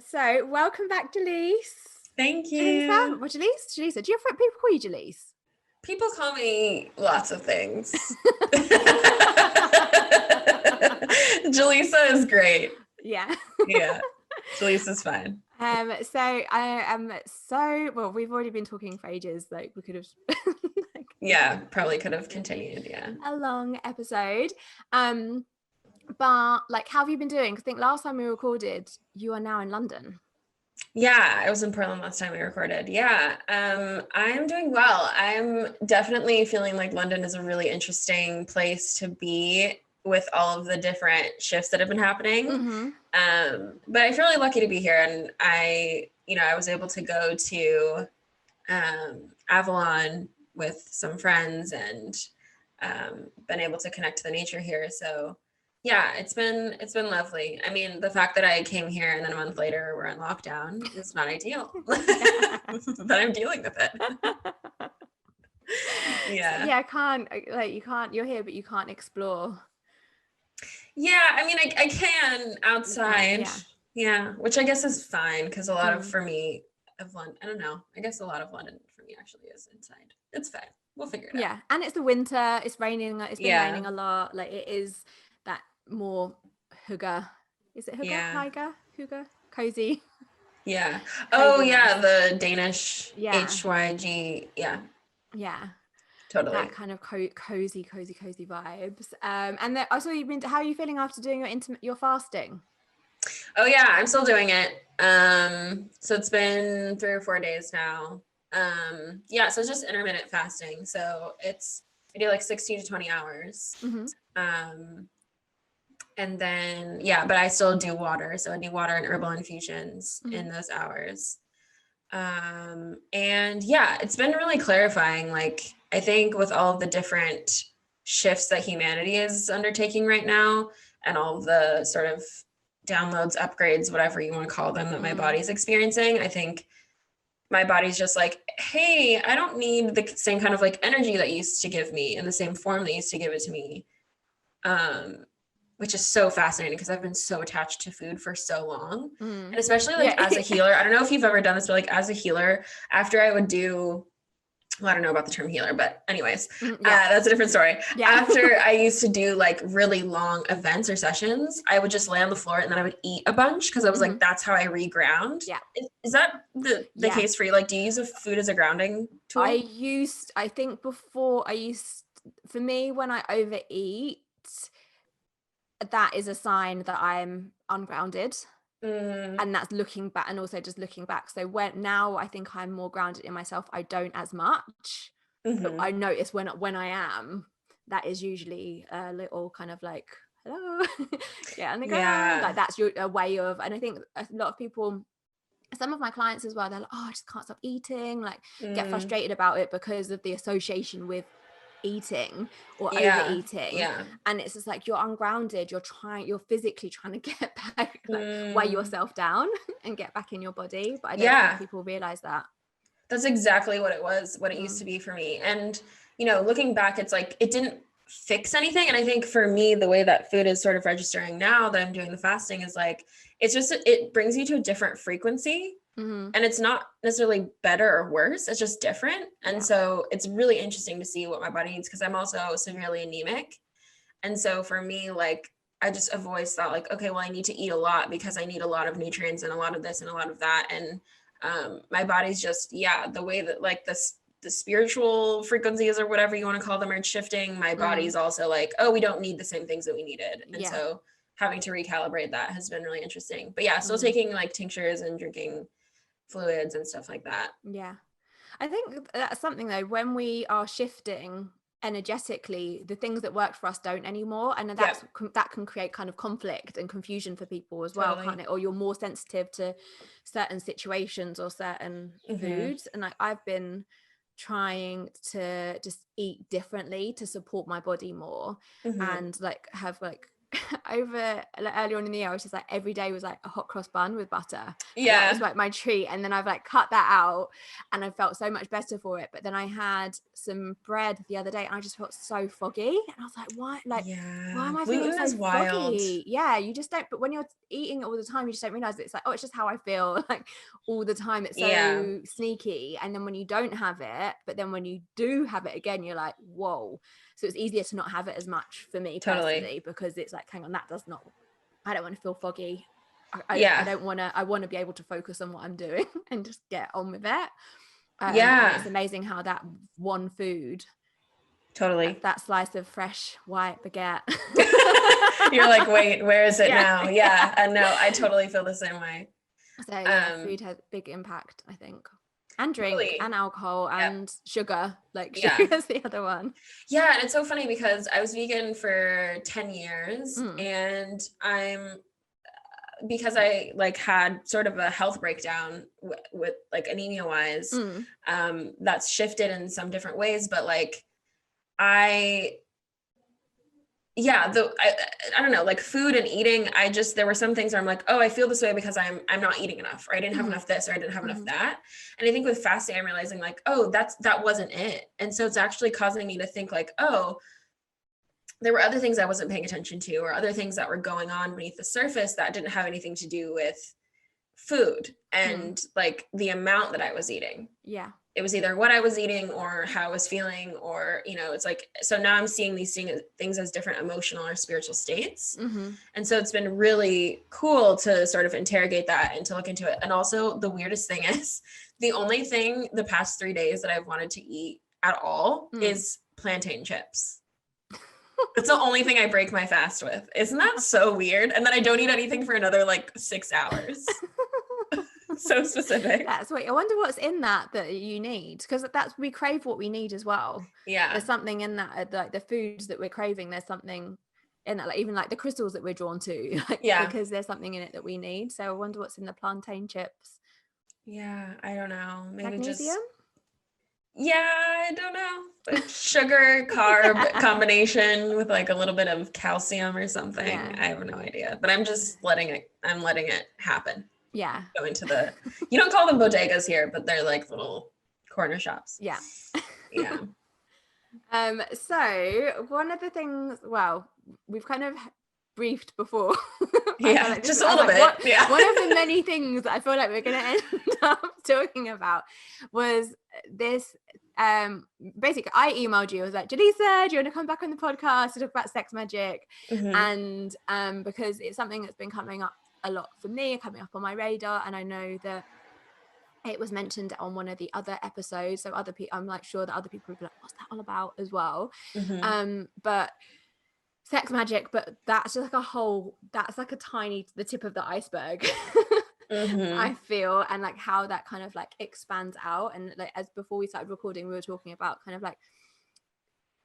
So welcome back, Jaliessa. Thank you. Well, Jaliessa. Do you have people call you Jaliessa? People call me lots of things. Jaliessa is great. Yeah. Yeah. Jaliessa's fine. So I am well, we've already been talking for ages. Like we could have Probably could have continued. Yeah. A long episode. But like, how have you been doing? I think last time we recorded, you are now in London. Yeah, I was in Portland last time we recorded. Yeah. I'm doing well. I'm definitely feeling like London is a really interesting place to be with all of the different shifts that have been happening. Mm-hmm. But I feel really lucky to be here. And I was able to go to Avalon with some friends and been able to connect to the nature here. So yeah, it's been lovely. I mean, the fact that I came here and then a month later we're in lockdown is not ideal, but I'm dealing with it. Yeah. You're here, but you can't explore. Yeah. I mean, I can outside. Yeah. Which I guess is fine. Cause a lot of, for me of London, I don't know. I guess a lot of London for me actually is inside. It's fine. We'll figure it out. Yeah. And it's the winter. It's raining. It's been raining a lot. Like it is that more hygge. Is it hygge? Yeah. Hygge? Cozy. Yeah. Oh yeah. The Danish HYG. Yeah. Yeah. Totally. That kind of cozy vibes. And then also how are you feeling after doing your fasting? Oh yeah, I'm still doing it. So it's been 3 or 4 days now. So it's just intermittent fasting. So I do like 16 to 20 hours. Mm-hmm. And then, but I still do water. So I do water and herbal infusions in those hours. And it's been really clarifying. Like, I think with all of the different shifts that humanity is undertaking right now and all of the sort of downloads, upgrades, whatever you want to call them, that my body's experiencing, I think my body's just like, hey, I don't need the same kind of like energy that used to give me in the same form that used to give it to me. Which is so fascinating because I've been so attached to food for so long. And especially like as a healer, I don't know if you've ever done this, but like as a healer, after I would do, well, I don't know about the term healer, but anyways, that's a different story. Yeah. After I used to do like really long events or sessions, I would just lay on the floor and then I would eat a bunch because I was like, that's how I reground. Yeah. Is that the case for you? Like, do you use food as a grounding tool? I think before for me, when I overeat, that is a sign that I'm ungrounded. And that's looking back, and also just looking back. So now I think I'm more grounded in myself. I don't as much. But I notice when I am, that is usually a little kind of like, hello, on the ground. Like that's a way of, and I think a lot of people, some of my clients as well, they're like, oh, I just can't stop eating, like get frustrated about it because of the association with eating or overeating. And it's just like, you're ungrounded, you're physically trying to get back, like weigh yourself down and get back in your body. But I don't think people realize that. That's exactly what it used to be for me. And looking back, it's like it didn't fix anything. And I think for me, the way that food is sort of registering now that I'm doing the fasting is like, it brings you to a different frequency. And it's not necessarily better or worse. It's just different. And so it's really interesting to see what my body needs because I'm also severely anemic. And so for me, like, I just have always thought like, okay, well, I need to eat a lot because I need a lot of nutrients and a lot of this and a lot of that. And my body's just, the way that like the spiritual frequencies or whatever you want to call them are shifting. My body's also like, oh, we don't need the same things that we needed. And so having to recalibrate that has been really interesting. But still taking like tinctures and drinking fluids and stuff like that. I think that's something though, when we are shifting energetically, the things that work for us don't anymore, and that can create kind of conflict and confusion for people as well, can't it? Or you're more sensitive to certain situations or certain foods. And like I've been trying to just eat differently to support my body more, and like have like over like, early on in the year, I was just like every day was like a hot cross bun with butter. And Yeah. that was like my treat. And then I've like cut that out and I felt so much better for it. But then I had some bread the other day and I just felt so foggy. And I was like, why? Like, why am I feeling Gluten so is wild. foggy? Yeah, you just don't. But when you're eating it all the time, you just don't realize it's like, oh, it's just how I feel like all the time. It's so sneaky. And then when you don't have it, but then when you do have it again, you're like, whoa. So it's easier to not have it as much for me personally, because it's like, hang on, that does not, I don't want to feel foggy. I don't want to, I want to be able to focus on what I'm doing and just get on with it. And it's amazing how that one food, that slice of fresh white baguette. You're like, wait, where is it now? Yeah. And no, I totally feel the same way. So food has big impact, I think. And drink and alcohol and sugar, like sugar is the other one. Yeah. And it's so funny because I was vegan for 10 years and because I like had sort of a health breakdown with like anemia wise, that's shifted in some different ways, but like I don't know, like food and eating, there were some things where I'm like, oh, I feel this way because I'm not eating enough, or I didn't have enough this, or I didn't have enough that. And I think with fasting, I'm realizing like, oh, that wasn't it. And so it's actually causing me to think like, oh, there were other things I wasn't paying attention to, or other things that were going on beneath the surface that didn't have anything to do with food and like the amount that I was eating. Yeah. It was either what I was eating or how I was feeling, or, you know, it's like, so now I'm seeing these things as different emotional or spiritual states. And so it's been really cool to sort of interrogate that and to look into it. And also the weirdest thing is the only thing the past 3 days that I've wanted to eat at all is plantain chips. It's the only thing I break my fast with. Isn't that so weird? And then I don't eat anything for another like 6 hours. So specific. That's what I wonder what's in that you need, because we crave what we need as well. Yeah, there's something in that, like the foods that we're craving, there's something in that, like even like the crystals that we're drawn to, like, because there's something in it that we need. So I wonder what's in the plantain chips. I don't know, maybe magnesium? I don't know, like sugar carb combination with like a little bit of calcium or something. I have no idea, but I'm letting it happen. Go into you don't call them bodegas here, but they're like little corner shops. So one of the things, well, we've kind of briefed before. Like just a little bit. One of the many things that I feel like we're going to end up talking about was this. Basically, I emailed you. I was like, Jaliessa, do you want to come back on the podcast to talk about sex magic? And because it's something that's been coming up a lot for me, coming up on my radar, and I know that it was mentioned on one of the other episodes, so other people, I'm like sure that other people would be like, what's that all about as well? But sex magic, but that's just like that's like the tip of the iceberg. I feel, and like how that kind of like expands out. And like as before we started recording, we were talking about kind of like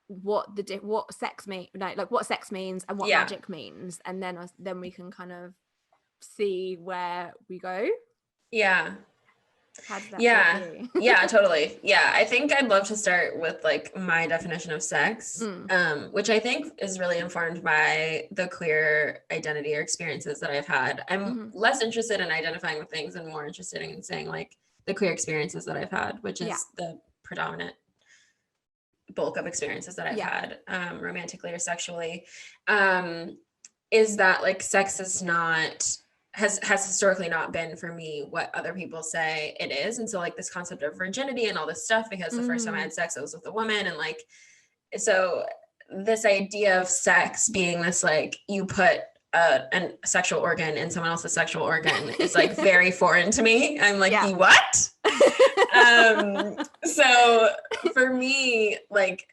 what sex means and what magic means, and then we can kind of see where we go. How does that Totally. I think I'd love to start with like my definition of sex, which I think is really informed by the queer identity or experiences that I've had. I'm less interested in identifying with things and more interested in saying like the queer experiences that I've had, which is the predominant bulk of experiences that I've had, romantically or sexually, is that like sex is not has historically not been for me what other people say it is. And so like this concept of virginity and all this stuff, because the first time I had sex, I was with a woman. And like, so this idea of sex being this, like you put a sexual organ in someone else's sexual organ is like very foreign to me. I'm like, what? So for me, like,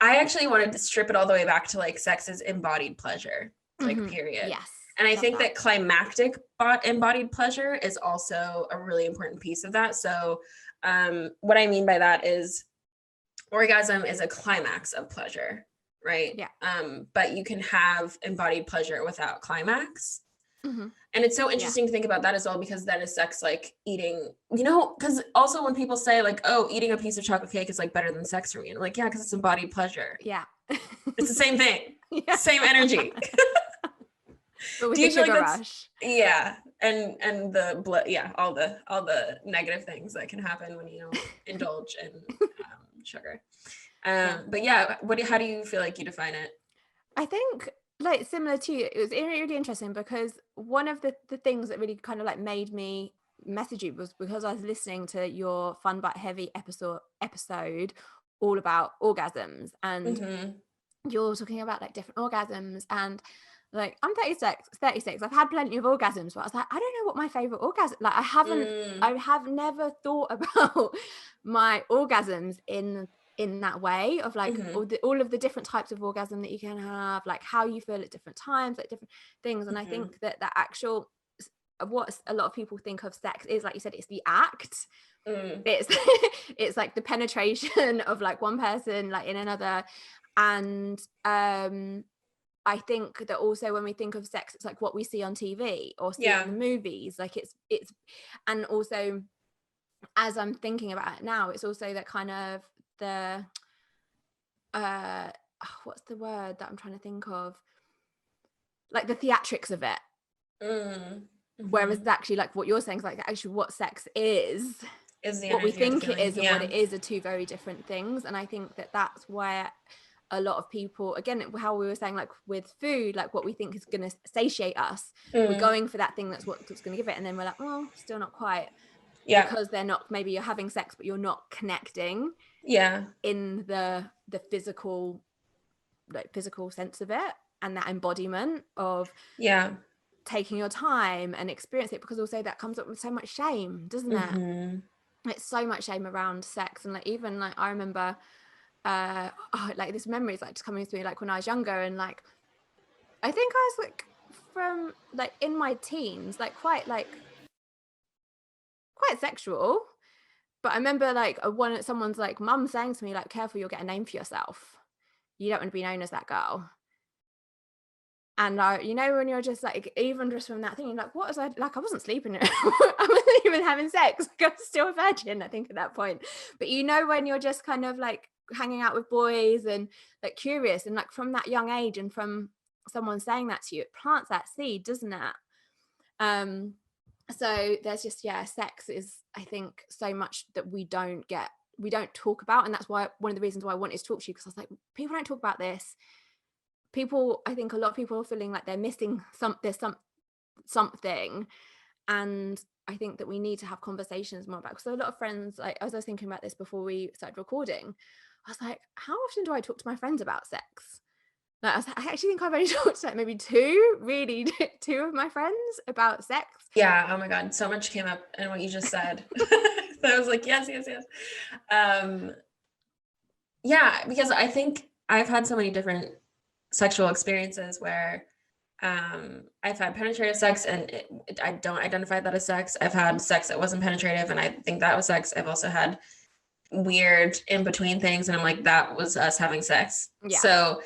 I actually wanted to strip it all the way back to like sex is embodied pleasure, like period. Yes. And I think that climactic embodied pleasure is also a really important piece of that. So what I mean by that is orgasm is a climax of pleasure, right? But you can have embodied pleasure without climax. And it's so interesting to think about that as well, because then is sex like eating, you know, because also when people say like, oh, eating a piece of chocolate cake is like better than sex for me. And I'm like, yeah, because it's embodied pleasure. It's the same thing. Same energy. But with Do the you feel like sugar that's rush. yeah, and the blood, yeah, all the negative things that can happen when you don't indulge in sugar. Yeah. But yeah, how do you feel like you define it? I think like similar to you, it was really interesting because one of the things that really kind of like made me message you was because I was listening to your fun but heavy episode all about orgasms, and Mm-hmm. you're talking about like different orgasms, and like I'm 36. I've had plenty of orgasms, but I was like, I don't know what my favorite orgasm, like I have never thought about my orgasms in that way of like Mm-hmm. all of the different types of orgasm that you can have, like how you feel at different times, like different things. And I Mm-hmm. think that actual what a lot of people think of sex is, like you said, it's the act. It's it's like the penetration of like one person like in another. And I think that also when we think of sex, it's like what we see on TV or see in the movies, like it's and also as I'm thinking about it now, it's also that kind of the what's the word that I'm trying to think of, like the theatrics of it. Mm-hmm. Whereas actually like what you're saying is like actually what sex is the what we energy of the think it feeling. is and what it is are two very different things. And I think that that's where a lot of people, again, how we were saying like with food, like what we think is going to satiate us, we're going for that thing that's what's going to give it, and then we're like, oh, still not quite, because they're not, maybe you're having sex but you're not connecting in the physical, like physical sense of it, and that embodiment of taking your time and experience it, because also that comes up with so much shame, doesn't it? It's so much shame around sex. And like even like I remember like this memory is like just coming to me, like when I was younger, and like I think I was like from like in my teens, like quite sexual. But I remember like someone's like mum saying to me like, careful, you'll get a name for yourself, you don't want to be known as that girl. And you know, when you're just like, even just from that thing, you're like, what was I like? I wasn't sleeping. I wasn't even having sex. Like, I was still a virgin, I think, at that point. But you know, when you're just kind of like hanging out with boys and like curious, and like from that young age, and from someone saying that to you, it plants that seed, doesn't it? So there's just, sex is, I think, so much that we don't talk about. And that's why one of the reasons why I wanted to talk to you, because I was like, people don't talk about this. I think a lot of people are feeling like they're missing something. And I think that we need to have conversations more about, because a lot of friends, like as I was thinking about this before we started recording, I was like, how often do I talk to my friends about sex? Like, I actually think I've only talked to like maybe two of my friends about sex. Oh my God, so much came up in what you just said. So I was like, yes. Because I think I've had so many different sexual experiences where I've had penetrative sex and I don't identify that as sex. I've had sex that wasn't penetrative and I think that was sex. I've also had weird in between things and I'm like, that was us having sex. So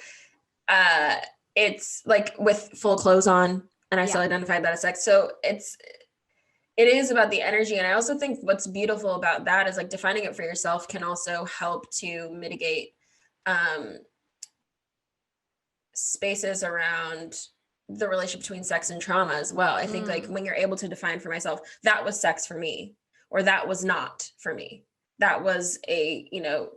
it's like with full clothes on and I still identified that as sex. So it is about the energy. And I also think what's beautiful about that is like defining it for yourself can also help to mitigate spaces around the relationship between sex and trauma as well. I think like when you're able to define for myself, that was sex for me, or that was not for me. That was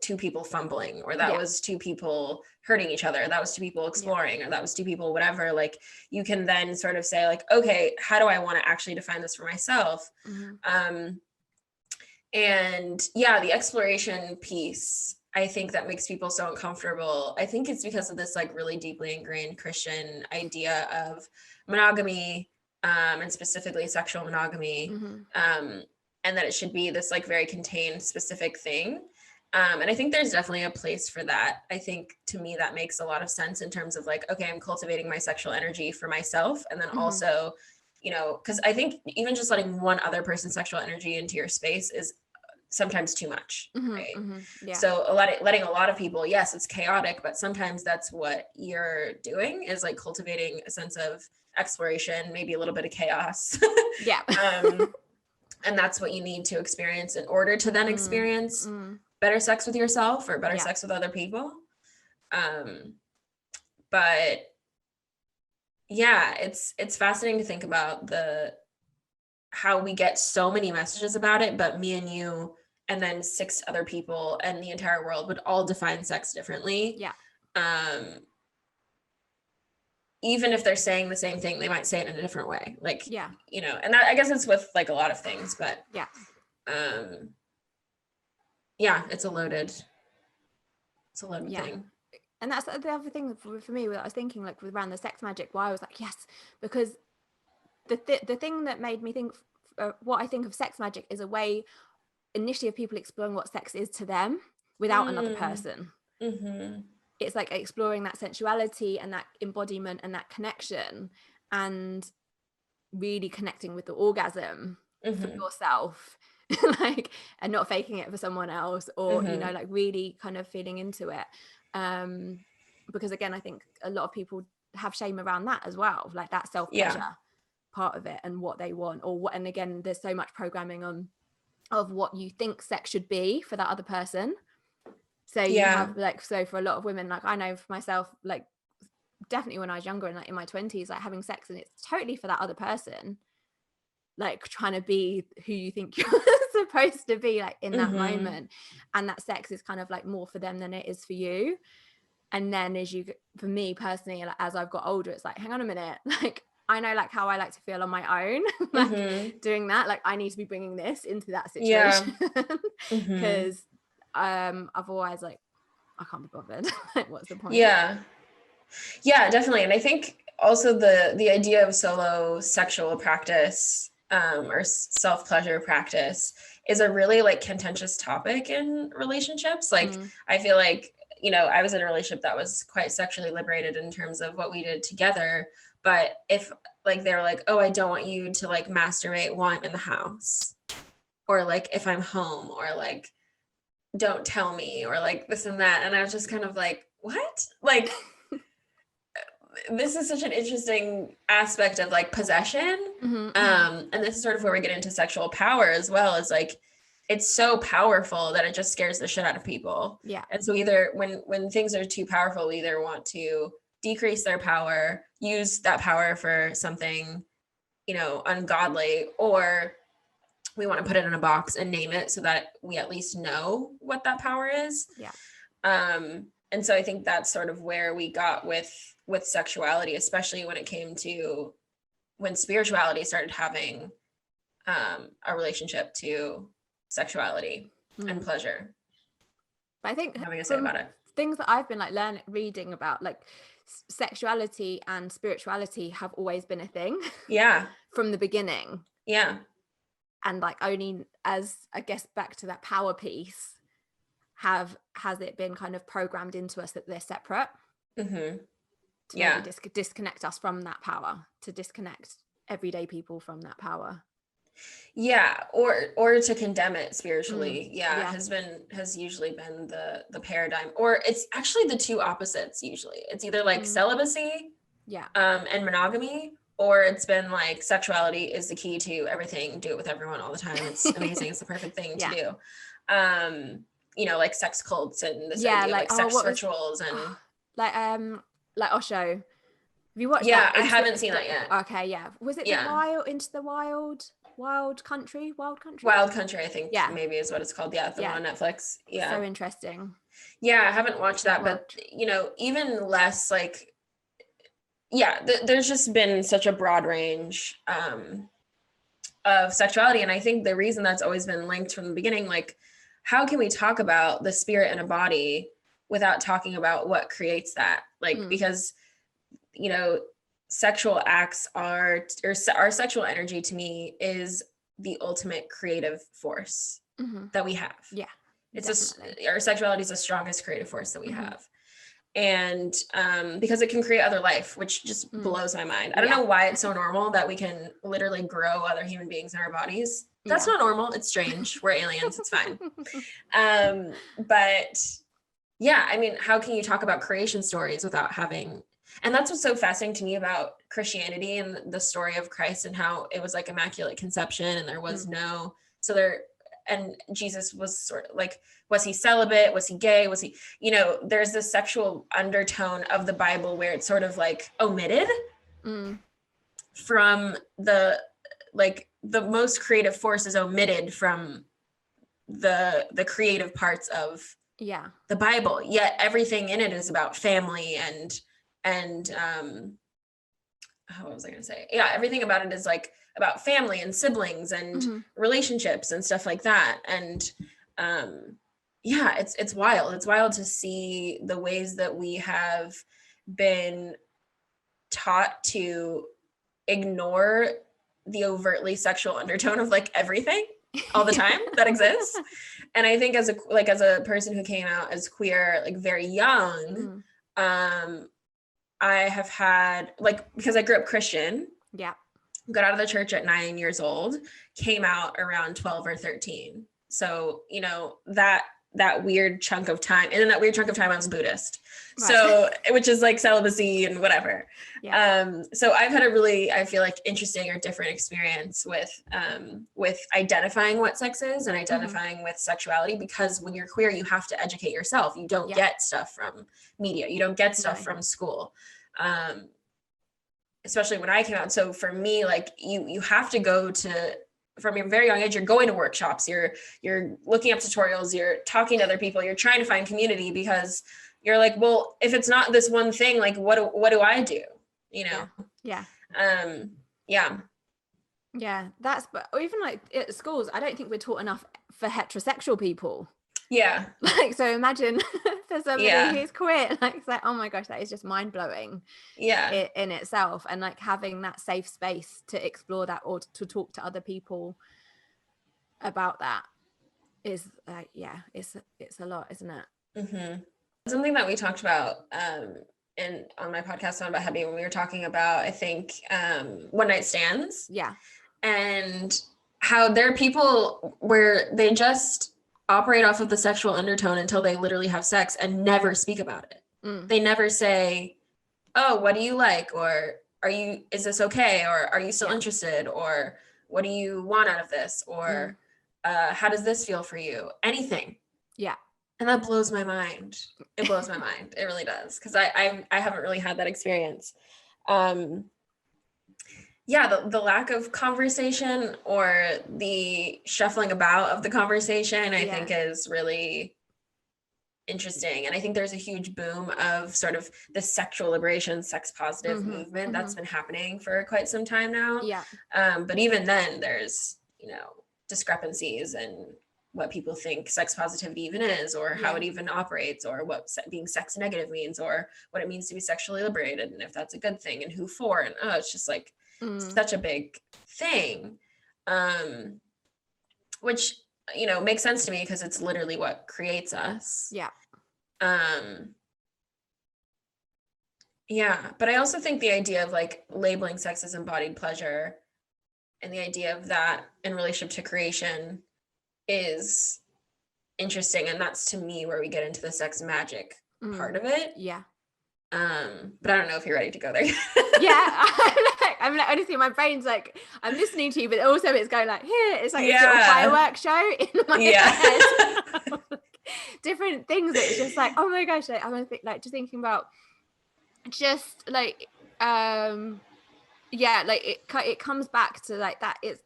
two people fumbling, or that was two people hurting each other. That was two people exploring, or that was two people, whatever. Like you can then sort of say like, okay, how do I want to actually define this for myself? And the exploration piece, I think that makes people so uncomfortable. I think it's because of this like really deeply ingrained Christian idea of monogamy, and specifically sexual monogamy, and that it should be this like very contained, specific thing. And I think there's definitely a place for that. I think to me that makes a lot of sense in terms of like, okay, I'm cultivating my sexual energy for myself, and then also, because I think even just letting one other person's sexual energy into your space is sometimes too much, right? So letting a lot of people, yes, it's chaotic, but sometimes that's what you're doing, is like cultivating a sense of exploration, maybe a little bit of chaos. And that's what you need to experience in order to then experience better sex with yourself or better sex with other people. But yeah, it's fascinating to think about how we get so many messages about it, but me and you and then 6 other people and the entire world would all define sex differently. Yeah. Even if they're saying the same thing, they might say it in a different way. Like, Yeah. you know, and that, I guess it's with like a lot of things, but Yeah. Yeah, it's a loaded thing. And that's the other thing for me, I was thinking like around the sex magic, why I was like, yes, because the thing that made me think what I think of sex magic is a way initially of people exploring what sex is to them without another person. Mm-hmm. It's like exploring that sensuality and that embodiment and that connection, and really connecting with the orgasm for yourself, like, and not faking it for someone else, or you know, like really kind of feeling into it. Because again, I think a lot of people have shame around that as well, like that self-pleasure part of it and what they want, or what, and again, there's so much programming on of what you think sex should be for that other person. So you have like, so for a lot of women, like I know for myself, like definitely when I was younger and like in my 20s, like having sex and it's totally for that other person, like trying to be who you think you're supposed to be like in that moment, and that sex is kind of like more for them than it is for you. And then for me personally, like as I've got older, it's like, hang on a minute, like I know like how I like to feel on my own, like doing that, like I need to be bringing this into that situation, because otherwise like I can't be bothered. Like what's the point? Yeah definitely. And I think also the idea of solo sexual practice or self-pleasure practice is a really like contentious topic in relationships. Like I feel like, you know, I was in a relationship that was quite sexually liberated in terms of what we did together, but if like they're like, oh, I don't want you to like masturbate while I'm in the house, or like if I'm home, or like don't tell me, or like this and that, and I was just kind of like, what? Like this is such an interesting aspect of like possession. And this is sort of where we get into sexual power as well, is like it's so powerful that it just scares the shit out of people. Yeah. And so either when things are too powerful, we either want to decrease their power, use that power for something, you know, ungodly, or we want to put it in a box and name it so that we at least know what that power is. Yeah. And so I think that's sort of where we got with sexuality, especially when it came to when spirituality started having a relationship to sexuality and pleasure. But I think having a say about it. Things that I've been like reading about, like sexuality and spirituality have always been a thing. Yeah. From the beginning. Yeah. And like only as, I guess, back to that power piece, has it been kind of programmed into us that they're separate? To maybe disconnect us from that power, to disconnect everyday people from that power. Yeah, or to condemn it spiritually. Has usually been the paradigm, or it's actually the two opposites. Usually it's either like celibacy and monogamy, or it's been like sexuality is the key to everything, do it with everyone all the time, it's amazing, it's the perfect thing to do. You know, like sex cults and this idea like sex rituals and like Osho. Have you watched that? I haven't seen that yet. Okay, was it the Into the Wild Country, I think maybe is what it's called. The one on Netflix. So interesting. I haven't watched that, but you know, even less like there's just been such a broad range of sexuality, and I think the reason that's always been linked from the beginning, like how can we talk about the spirit and a body without talking about what creates that? Like because you know, sexual acts our sexual energy to me is the ultimate creative force that we have. It's our sexuality is the strongest creative force that we have. And because it can create other life, which just blows my mind. I don't know why it's so normal that we can literally grow other human beings in our bodies. That's not normal. It's strange. We're aliens. It's fine. But I mean, how can you talk about creation stories without having, and that's what's so fascinating to me about Christianity and the story of Christ and how it was like immaculate conception and there was and Jesus was sort of like, was he celibate? Was he gay? Was he, you know, there's this sexual undertone of the Bible where it's sort of like omitted. from the most creative force is omitted from the creative parts of the Bible, yet everything in it is about family and what was I going to say? Yeah, everything about it is like about family and siblings and relationships and stuff like that. And it's wild. It's wild to see the ways that we have been taught to ignore the overtly sexual undertone of like everything all the time that exists. And I think as a person who came out as queer like very young, I have had because I grew up Christian, got out of the church at 9 years old, came out around 12 or 13. So, that weird chunk of time, and in that weird chunk of time I was Buddhist, so which is like celibacy and whatever. So I've had a really, I feel like, interesting or different experience with identifying what sex is and identifying with sexuality, because when you're queer you have to educate yourself. You don't get stuff from media, you don't get stuff from school, especially when I came out. So for me, like you have to go to, from your very young age, you're going to workshops, you're looking up tutorials, you're talking to other people, you're trying to find community, because you're like, well, if it's not this one thing, like what do I do? That's, but even like at schools, I don't think we're taught enough for heterosexual people. Like, so imagine for somebody who's queer, like it's like, oh my gosh, that is just mind-blowing in itself. And like having that safe space to explore that or to talk to other people about that is like, it's a lot, isn't it? Something that we talked about on my podcast on About Happy, when we were talking about, I think, one night stands, and how there are people where they just operate off of the sexual undertone until they literally have sex and never speak about it. They never say, oh, what do you like? Or is this okay? Or are you still interested? Or what do you want out of this? Or how does this feel for you? Anything. And that blows my mind. It blows my mind. It really does. Because I haven't really had that experience. The lack of conversation, or the shuffling about of the conversation, I think is really interesting. And I think there's a huge boom of sort of the sexual liberation, sex positive movement that's been happening for quite some time now. But even then there's, discrepancies in what people think sex positivity even is, or how it even operates, or what being sex negative means, or what it means to be sexually liberated, and if that's a good thing and who for. And it's just like such a big thing, which makes sense to me, because it's literally what creates us. But I also think the idea of like labeling sex as embodied pleasure, and the idea of that in relationship to creation, is interesting. And that's, to me, where we get into the sex magic part of it. But I don't know if you're ready to go there. I'm like, honestly, my brain's like, I'm listening to you, but also it's going like, here, it's like a little fireworks show in my head. Different things. It's just like, oh my gosh, like, I'm gonna think, like, just thinking about just like like it comes back to like that. It's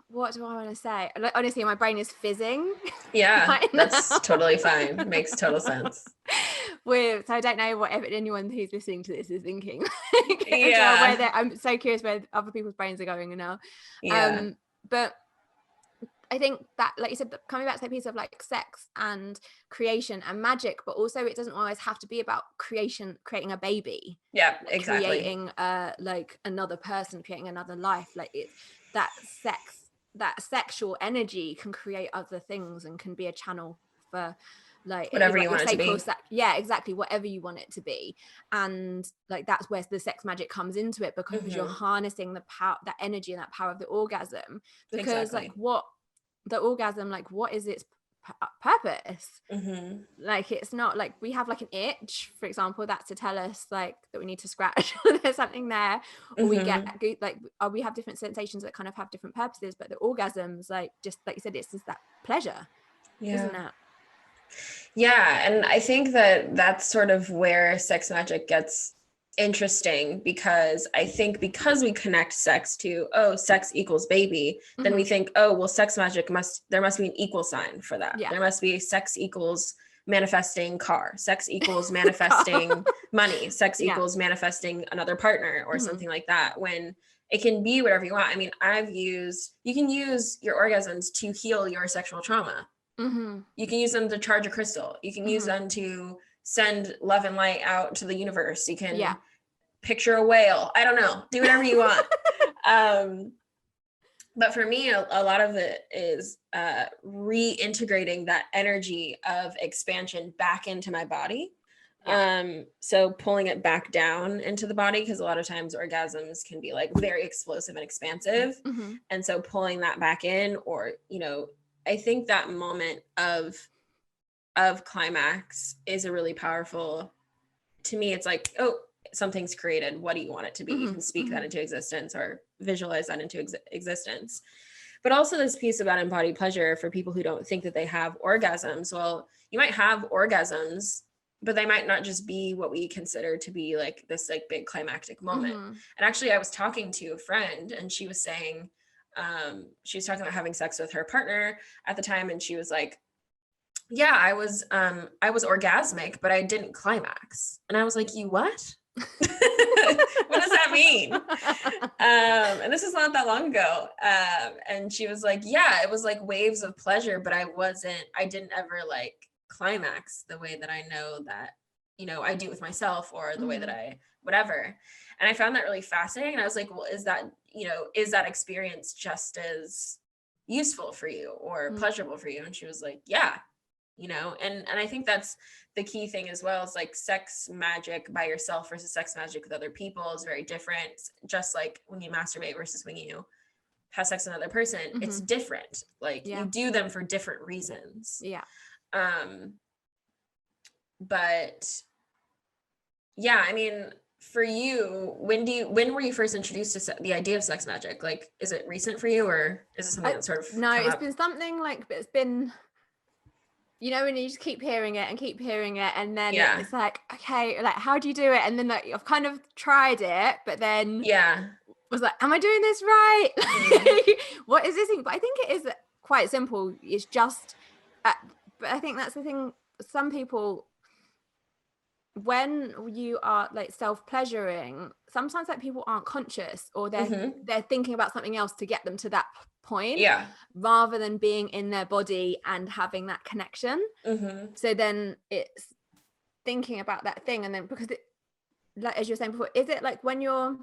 what do I want to say? Like, honestly, my brain is fizzing. Right, that's totally fine. Makes total sense. So I don't know what anyone who's listening to this is thinking. I'm so curious where other people's brains are going now. But I think that, like you said, coming back to that piece of like sex and creation and magic, but also it doesn't always have to be about creating a baby. Exactly. Creating like another person, creating another life. Like it's that sexual energy can create other things and can be a channel for like whatever you want it to be. Exactly, whatever you want it to be. And like that's where the sex magic comes into it, because you're harnessing the power, that energy and that power of the orgasm. Because like what the orgasm, like what is its purpose? Like it's not like we have like an itch, for example, that's to tell us like that we need to scratch or there's something there, or we get like, we have different sensations that kind of have different purposes. But the orgasms, like just like you said, it's just that pleasure, isn't it? And I think that that's sort of where sex magic gets interesting because I think because we connect sex to, oh, sex equals baby, then we think, oh, well, sex magic there must be an equal sign for that. Yeah. There must be sex equals manifesting car, sex equals manifesting money, sex equals manifesting another partner or something like that, when it can be whatever you want. I mean, you can use your orgasms to heal your sexual trauma. You can use them to charge a crystal. You can use them to send love and light out to the universe. You can picture a whale. I don't know. Do whatever you want. But for me, a lot of it is reintegrating that energy of expansion back into my body. So pulling it back down into the body, because a lot of times orgasms can be like very explosive and expansive. And so pulling that back in, or, you know, I think that moment of climax is a really powerful, to me, it's like, oh, something's created. What do you want it to be? You can speak that into existence or visualize that into existence. But also this piece about embodied pleasure for people who don't think that they have orgasms. Well, you might have orgasms, but they might not just be what we consider to be like this like big climactic moment. And actually I was talking to a friend and she was saying, she was talking about having sex with her partner at the time. And she was like, yeah, I was orgasmic, but I didn't climax. And I was like, you what? What does that mean? And this is not that long ago. And she was like, yeah, it was like waves of pleasure, but I didn't ever like climax the way that I know that, you know, I do with myself, or the way that I, whatever. And I found that really fascinating. And I was like, well, is that experience just as useful for you or pleasurable for you? And she was like, yeah, you know, and I think that's the key thing as well, is like sex magic by yourself versus sex magic with other people is very different. Just like when you masturbate versus when you have sex with another person, it's different. Like you do them for different reasons. But yeah, I mean, for you, when were you first introduced to the idea of sex magic? Like, is it recent for you, or is it something that sort of been something like, it's been, you know, when you just keep hearing it, and then it's like, okay, like, how do you do it? And then like, I've kind of tried it, but then was like, am I doing this right? What is this thing? But I think it is quite simple. It's just, but I think that's the thing. Some people, when you are like self-pleasuring, sometimes like people aren't conscious, or they're thinking about something else to get them to that point, rather than being in their body and having that connection. So then it's thinking about that thing, and then because it, like as you were saying before, is it like when you're,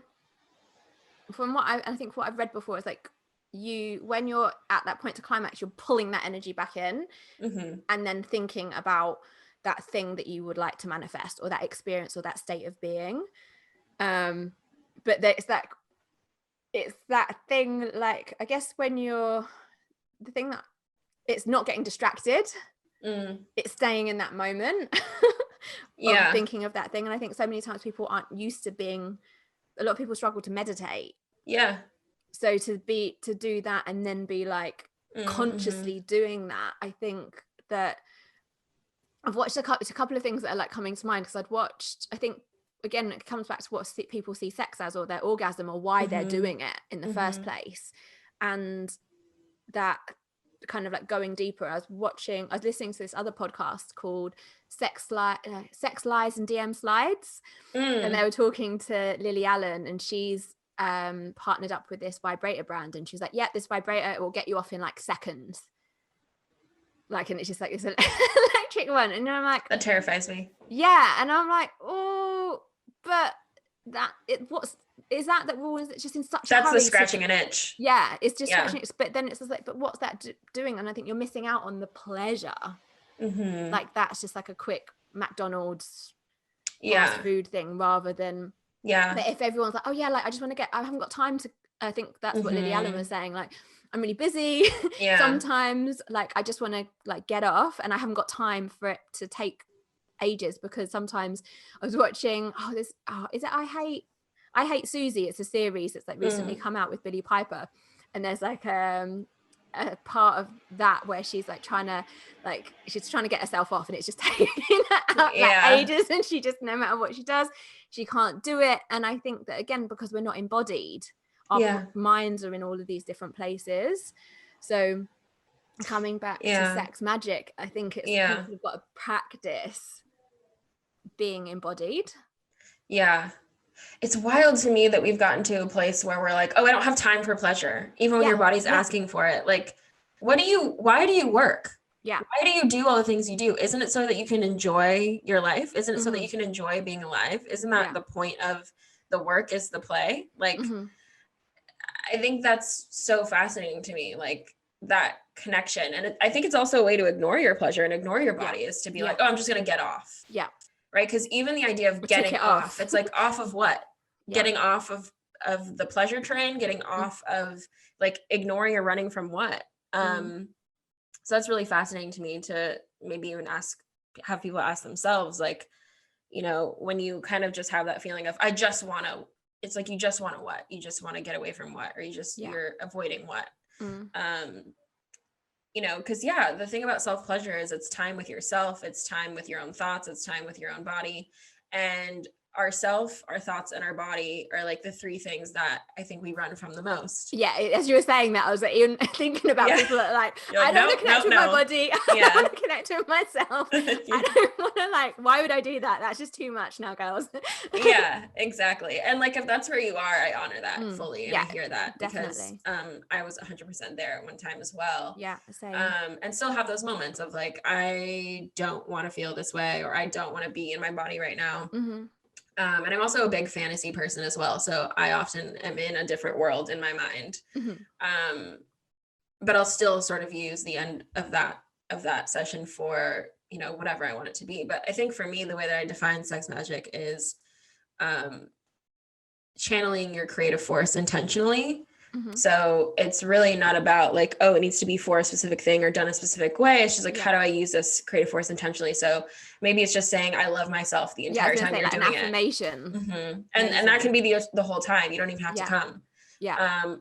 from what I think what I've read before, is like when you're at that point to climax, you're pulling that energy back in, and then thinking about that thing that you would like to manifest, or that experience, or that state of being. But it's that thing, like, I guess when you're, the thing that it's not getting distracted, it's staying in that moment of thinking of that thing. And I think so many times people aren't used to a lot of people struggle to meditate. So to do that and then be like consciously doing that, I think that I've watched a couple of things that are like coming to mind, because I'd watched, I think, again, it comes back to what people see sex as, or their orgasm, or why they're doing it in the first place. And that kind of like going deeper, I was listening to this other podcast called Sex Lies and DM Slides. And they were talking to Lily Allen, and she's partnered up with this vibrator brand. And she's like, yeah, this vibrator, it will get you off in like seconds. Like, and it's just like this electric one. And I'm like, that terrifies me. Yeah. And I'm like, oh, but is that rule? Is it just in such a hurry? That's the scratching an itch. Yeah, it's just scratching it. But then it's just like, but what's that doing? And I think you're missing out on the pleasure. Like, that's just like a quick McDonald's fast food thing, rather than but if everyone's like, oh yeah, like I haven't got time to, I think that's what Lily Allen was saying, like, I'm really busy. Sometimes like I just want to like get off, and I haven't got time for it to take ages, because sometimes I was watching is it I Hate Susie. It's a series that's like recently come out with Billie Piper, and there's like a part of that where she's like trying to get herself off, and it's just taking her out like ages, and she just, no matter what she does, she can't do it. And I think that, again, because we're not embodied, our minds are in all of these different places. So coming back to sex magic, I think it's people have got to practice being embodied. It's wild to me that we've gotten to a place where we're like, oh, I don't have time for pleasure, even when your body's asking for it. Like, why do you work? Why do you do all the things you do? Isn't it so that you can enjoy your life? Isn't it so that you can enjoy being alive? Isn't that the point of the work, is the play? Like, I think that's so fascinating to me, like that connection. And I think it's also a way to ignore your pleasure and ignore your body, is to be like, oh, I'm just going to get off. Right. Because even the idea of getting off, it's like, off of what? Getting off of the pleasure train, getting off of, like, ignoring or running from what? So that's really fascinating to me, to maybe even have people ask themselves, like, you know, when you kind of just have that feeling of, I just want to, it's like, you just want to what? You just want to get away from what? Or you just, you're avoiding what? You know, because the thing about self-pleasure is it's time with yourself, it's time with your own thoughts, it's time with your own body. And our thoughts, and our body are like the three things that I think we run from the most. As you were saying that, I was like, even thinking about people that are like, I don't want to connect with my body. I want to connect with myself. I don't want to, like, why would I do that? That's just too much now, girls. Exactly. And like, if that's where you are, I honor that fully. And I hear that, definitely. Because I was 100% there at one time as well. Same. And still have those moments of like, I don't want to feel this way, or I don't want to be in my body right now. And I'm also a big fantasy person as well. So I often am in a different world in my mind. But I'll still sort of use the end of that session for, you know, whatever I want it to be. But I think for me, the way that I define sex magic is channeling your creative force intentionally. So it's really not about like, oh, it needs to be for a specific thing or done a specific way. It's just like, how do I use this creative force intentionally? So maybe it's just saying, I love myself the entire time you're doing an affirmation. And that can be the whole time. You don't even have to come.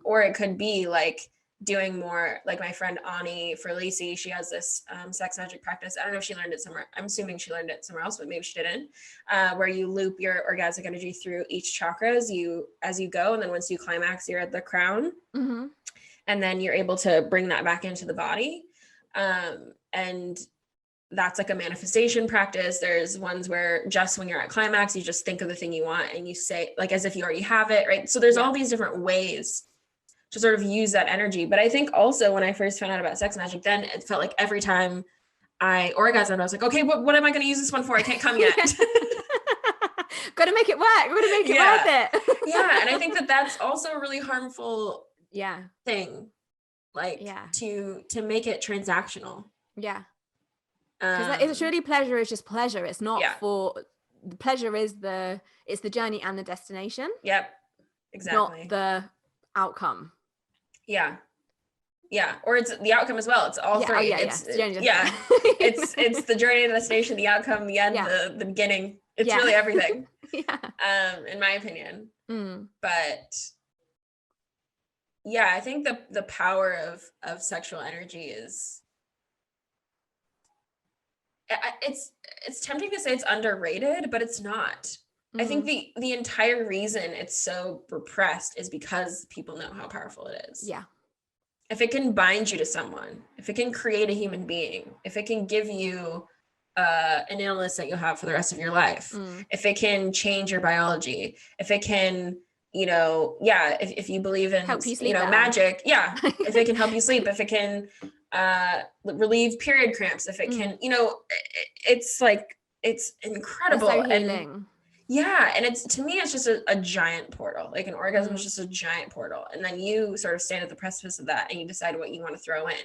Or it could be like doing more, like my friend Ani Ferlisi, she has this sex magic practice. I don't know if she learned it somewhere. I'm assuming she learned it somewhere else, but maybe she didn't. Where you loop your orgasmic energy through each chakra as you go, and then once you climax, you're at the crown, and then you're able to bring that back into the body. And that's like a manifestation practice. There's ones where just when you're at climax, you just think of the thing you want and you say, like, as if you already have it, right? So there's all these different ways to sort of use that energy. But I think also when I first found out about sex magic, then it felt like every time I orgasmed, I was like, okay, what am I going to use this one for? I can't come yet. Got to make it work. Got to make it worth it. And I think that that's also a really harmful thing, like to make it transactional. Because it's really, pleasure is just pleasure. It's not for the pleasure it's the journey and the destination. Exactly. Not the outcome. Or it's the outcome as well. It's all three. It's the journey, the destination, the outcome, the end, the beginning. It's really everything. In my opinion. But I think the power of sexual energy is, it's tempting to say it's underrated, but it's not. I think the entire reason it's so repressed is because people know how powerful it is. If it can bind you to someone, if it can create a human being, if it can give you an illness that you'll have for the rest of your life, if it can change your biology, if it can, if you believe in, help you sleep magic, if it can help you sleep, if it can relieve period cramps, if it can, it's like, it's incredible. It's so healing. And it's, to me, it's just a giant portal. Like an orgasm is just a giant portal. And then you sort of stand at the precipice of that and you decide what you want to throw in.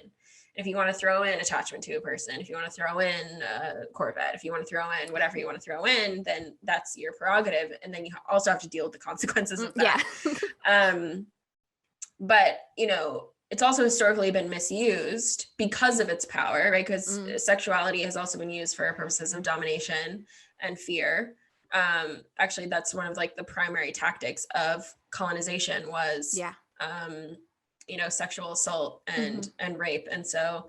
If you want to throw in attachment to a person, if you want to throw in a Corvette, if you want to throw in whatever you want to throw in, then that's your prerogative. And then you also have to deal with the consequences of that. But, it's also historically been misused because of its power, right? Because sexuality has also been used for purposes of domination and fear. Actually, that's one of like the primary tactics of colonization was sexual assault and rape. And so,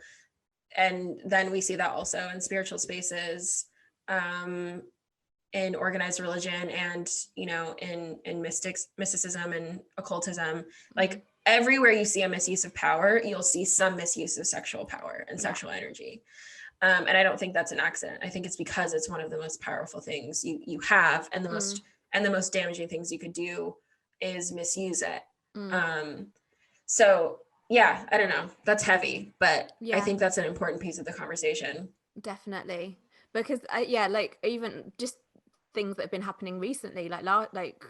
and then we see that also in spiritual spaces, in organized religion, and in mysticism and occultism. Like everywhere you see a misuse of power, you'll see some misuse of sexual power and sexual energy. And I don't think that's an accident. I think it's because it's one of the most powerful things you have, and the most damaging things you could do is misuse it. So yeah, I don't know, that's heavy, but I think that's an important piece of the conversation. Definitely. Because like even just things that have been happening recently, like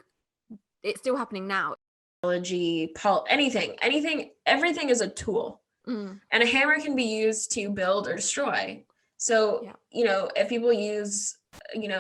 it's still happening now. Anything, everything is a tool. And a hammer can be used to build or destroy. So, if people use,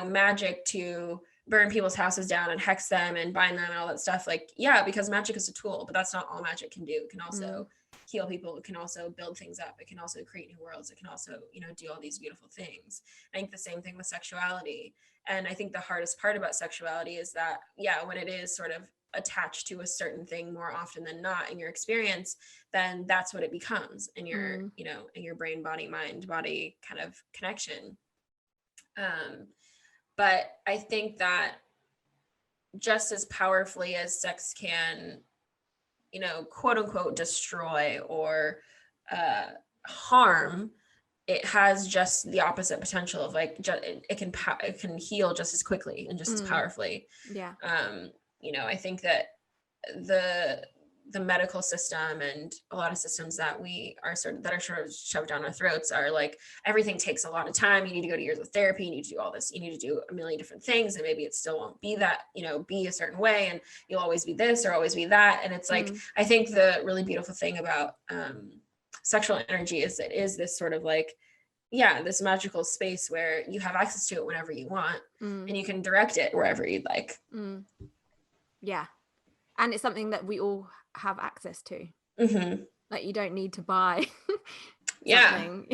magic to burn people's houses down and hex them and bind them and all that stuff, like, because magic is a tool, but that's not all magic can do. It can also heal people. It can also build things up. It can also create new worlds. It can also, do all these beautiful things. I think the same thing with sexuality. And I think the hardest part about sexuality is that, when it is sort of attached to a certain thing more often than not in your experience, then that's what it becomes in your in your brain body mind body kind of connection. But I think that just as powerfully as sex can quote unquote destroy or harm, it has just the opposite potential of like it can heal just as quickly and just as powerfully. I think that the medical system and a lot of systems that are sort of shoved down our throats are like, everything takes a lot of time. You need to go to years of therapy. You need to do all this. You need to do a million different things. And maybe it still won't be that, be a certain way. And you'll always be this or always be that. And it's like, I think the really beautiful thing about sexual energy is it is this sort of like, this magical space where you have access to it whenever you want and you can direct it wherever you'd like. And it's something that we all have access to. Like you don't need to buy something.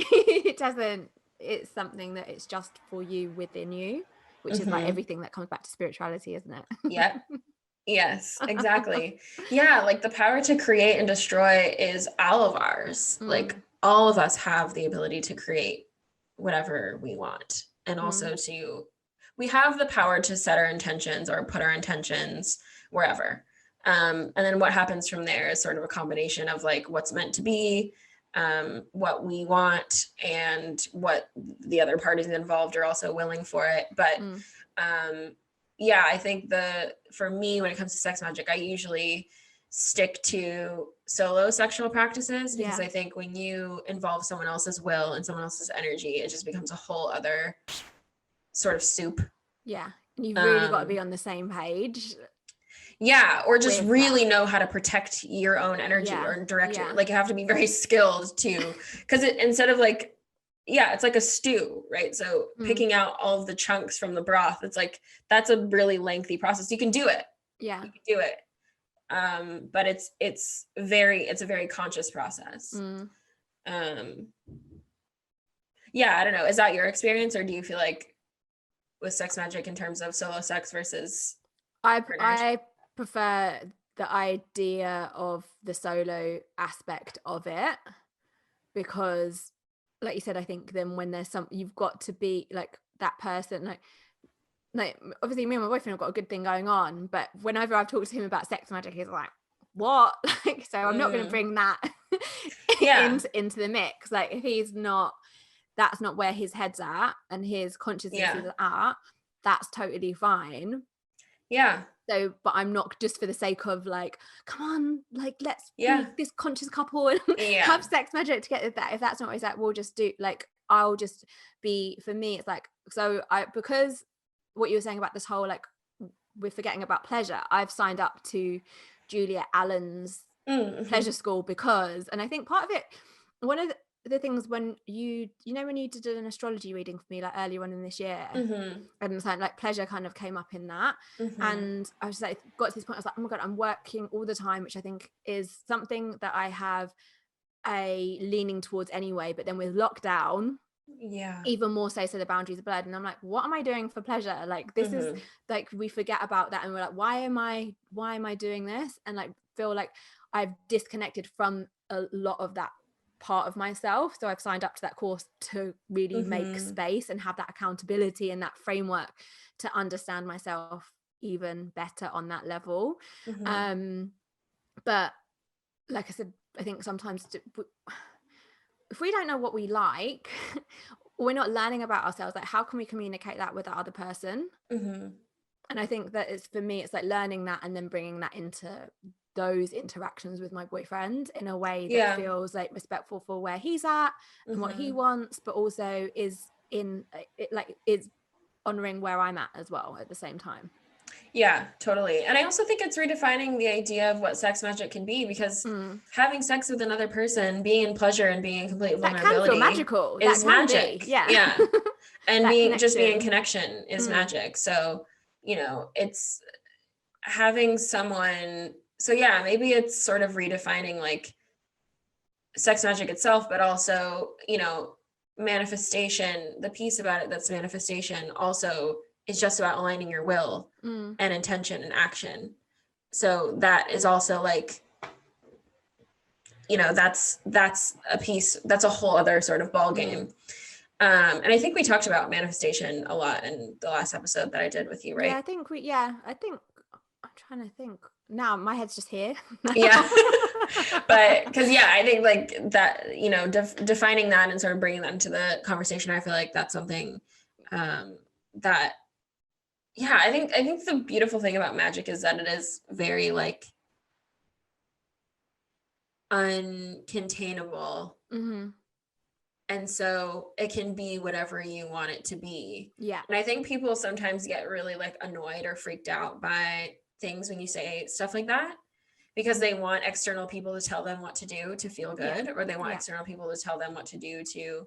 It's something that it's just for you within you, which is like everything that comes back to spirituality, isn't it? Yes, exactly. Like the power to create and destroy is all of ours. Like all of us have the ability to create whatever we want, and also we have the power to set our intentions or put our intentions wherever. And then what happens from there is sort of a combination of like what's meant to be, what we want, and what the other parties involved are also willing for it. But I think for me, when it comes to sex magic, I usually stick to solo sexual practices because I think when you involve someone else's will and someone else's energy, it just becomes a whole other sort of soup. And you've really got to be on the same page. Or just really know how to protect your own energy or direct it. Like you have to be very skilled too, because instead of like, it's like a stew, right? So picking out all of the chunks from the broth, it's like, that's a really lengthy process. You can do it. You can do it. But it's a very conscious process. I don't know. Is that your experience, or do you feel like with sex magic in terms of solo sex versus I prefer the idea of the solo aspect of it, because like you said, I think then when there's you've got to be like that person, like obviously me and my boyfriend have got a good thing going on, but whenever I've talked to him about sex magic, he's like, what? Like, so I'm not going to bring that into the mix. Like if he's not, that's not where his head's at and his consciousness is at, that's totally fine. So, but I'm not just for the sake of like, come on, like let's be this conscious couple and have sex magic to get that. If that's not what it's like, we'll just do like, I'll just be, for me, it's like, so because what you were saying about this whole, like we're forgetting about pleasure, I've signed up to Julia Allen's pleasure school because, and I think part of it, one of the things when you when you did an astrology reading for me like earlier on in this year, and something like pleasure kind of came up in that, and I was like, got to this point, I was like, oh my god, I'm working all the time, which I think is something that I have a leaning towards anyway, but then with lockdown, even more so the boundaries are blurred, and I'm like, what am I doing for pleasure? Like this is like, we forget about that, and we're like, why am I doing this? And like feel like I've disconnected from a lot of that part of myself. So I've signed up to that course to really make space and have that accountability and that framework to understand myself even better on that level. But like I said, I think sometimes if we don't know what we like, we're not learning about ourselves, like how can we communicate that with the other person? And I think that it's, for me, it's like learning that and then bringing that into those interactions with my boyfriend in a way that feels like respectful for where he's at and what he wants, but also is in it, like is honoring where I'm at as well at the same time. Yeah, totally. And I also think it's redefining the idea of what sex magic can be, because having sex with another person, being in pleasure and being in complete vulnerability, that can feel magical. Is magic. Yeah. And being in connection is magic. So, you know, it's having someone. So yeah, maybe it's sort of redefining like sex magic itself, but also, you know, manifestation, the piece about it that's manifestation also is just about aligning your will and intention and action. So that is also like, you know, that's a piece, that's a whole other sort of ball game. And I think we talked about manifestation a lot in the last episode that I did with you, right? Yeah, I think I'm trying to think now, my head's just here. Yeah. But because I think like that, you know, defining that and sort of bringing that into the conversation, I feel like that's something that I think the beautiful thing about magic is that it is very like uncontainable. And so it can be whatever you want it to be. Yeah. And I think people sometimes get really like annoyed or freaked out by things when you say stuff like that, because they want external people to tell them what to do to feel good, or they want external people to tell them what to do to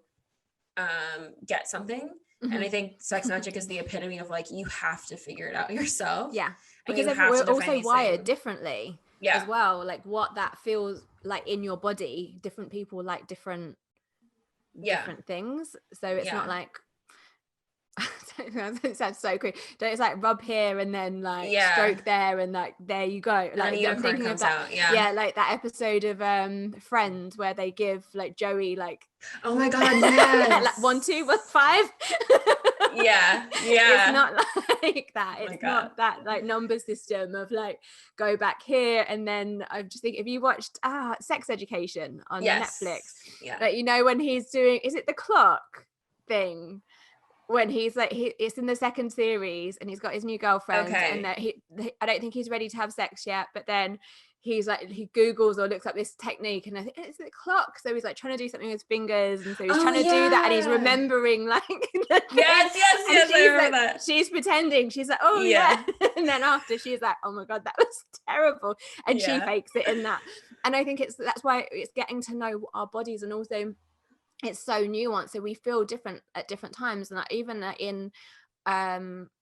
get something. And I think sex magic is the epitome of like, you have to figure it out yourself. Yeah. Because we're also wired differently as well. Like what that feels like in your body, different people like different things. So it's not like, it sounds so cool. It's like rub here and then like stroke there and like there you go. Like I'm thinking of that. Like that episode of Friends where they give like Joey like, oh my god, yes. like 1 2 1 5. It's not like that. It's not that like number system of like go back here. And then I just think, if you watched Sex Education on Netflix, like, you know, when he's doing, is it the clock thing, when he's like it's in the second series and he's got his new girlfriend and that I don't think he's ready to have sex yet, but then he's like, he Googles or looks up this technique and I think it's the clock, so he's like trying to do something with his fingers, and so he's trying to do that and he's remembering like yes I remember that. She's pretending, she's like and then after she's like, oh my god, that was terrible, and she fakes it in that. And I think that's why it's getting to know our bodies, and also it's so nuanced, so we feel different at different times. And even in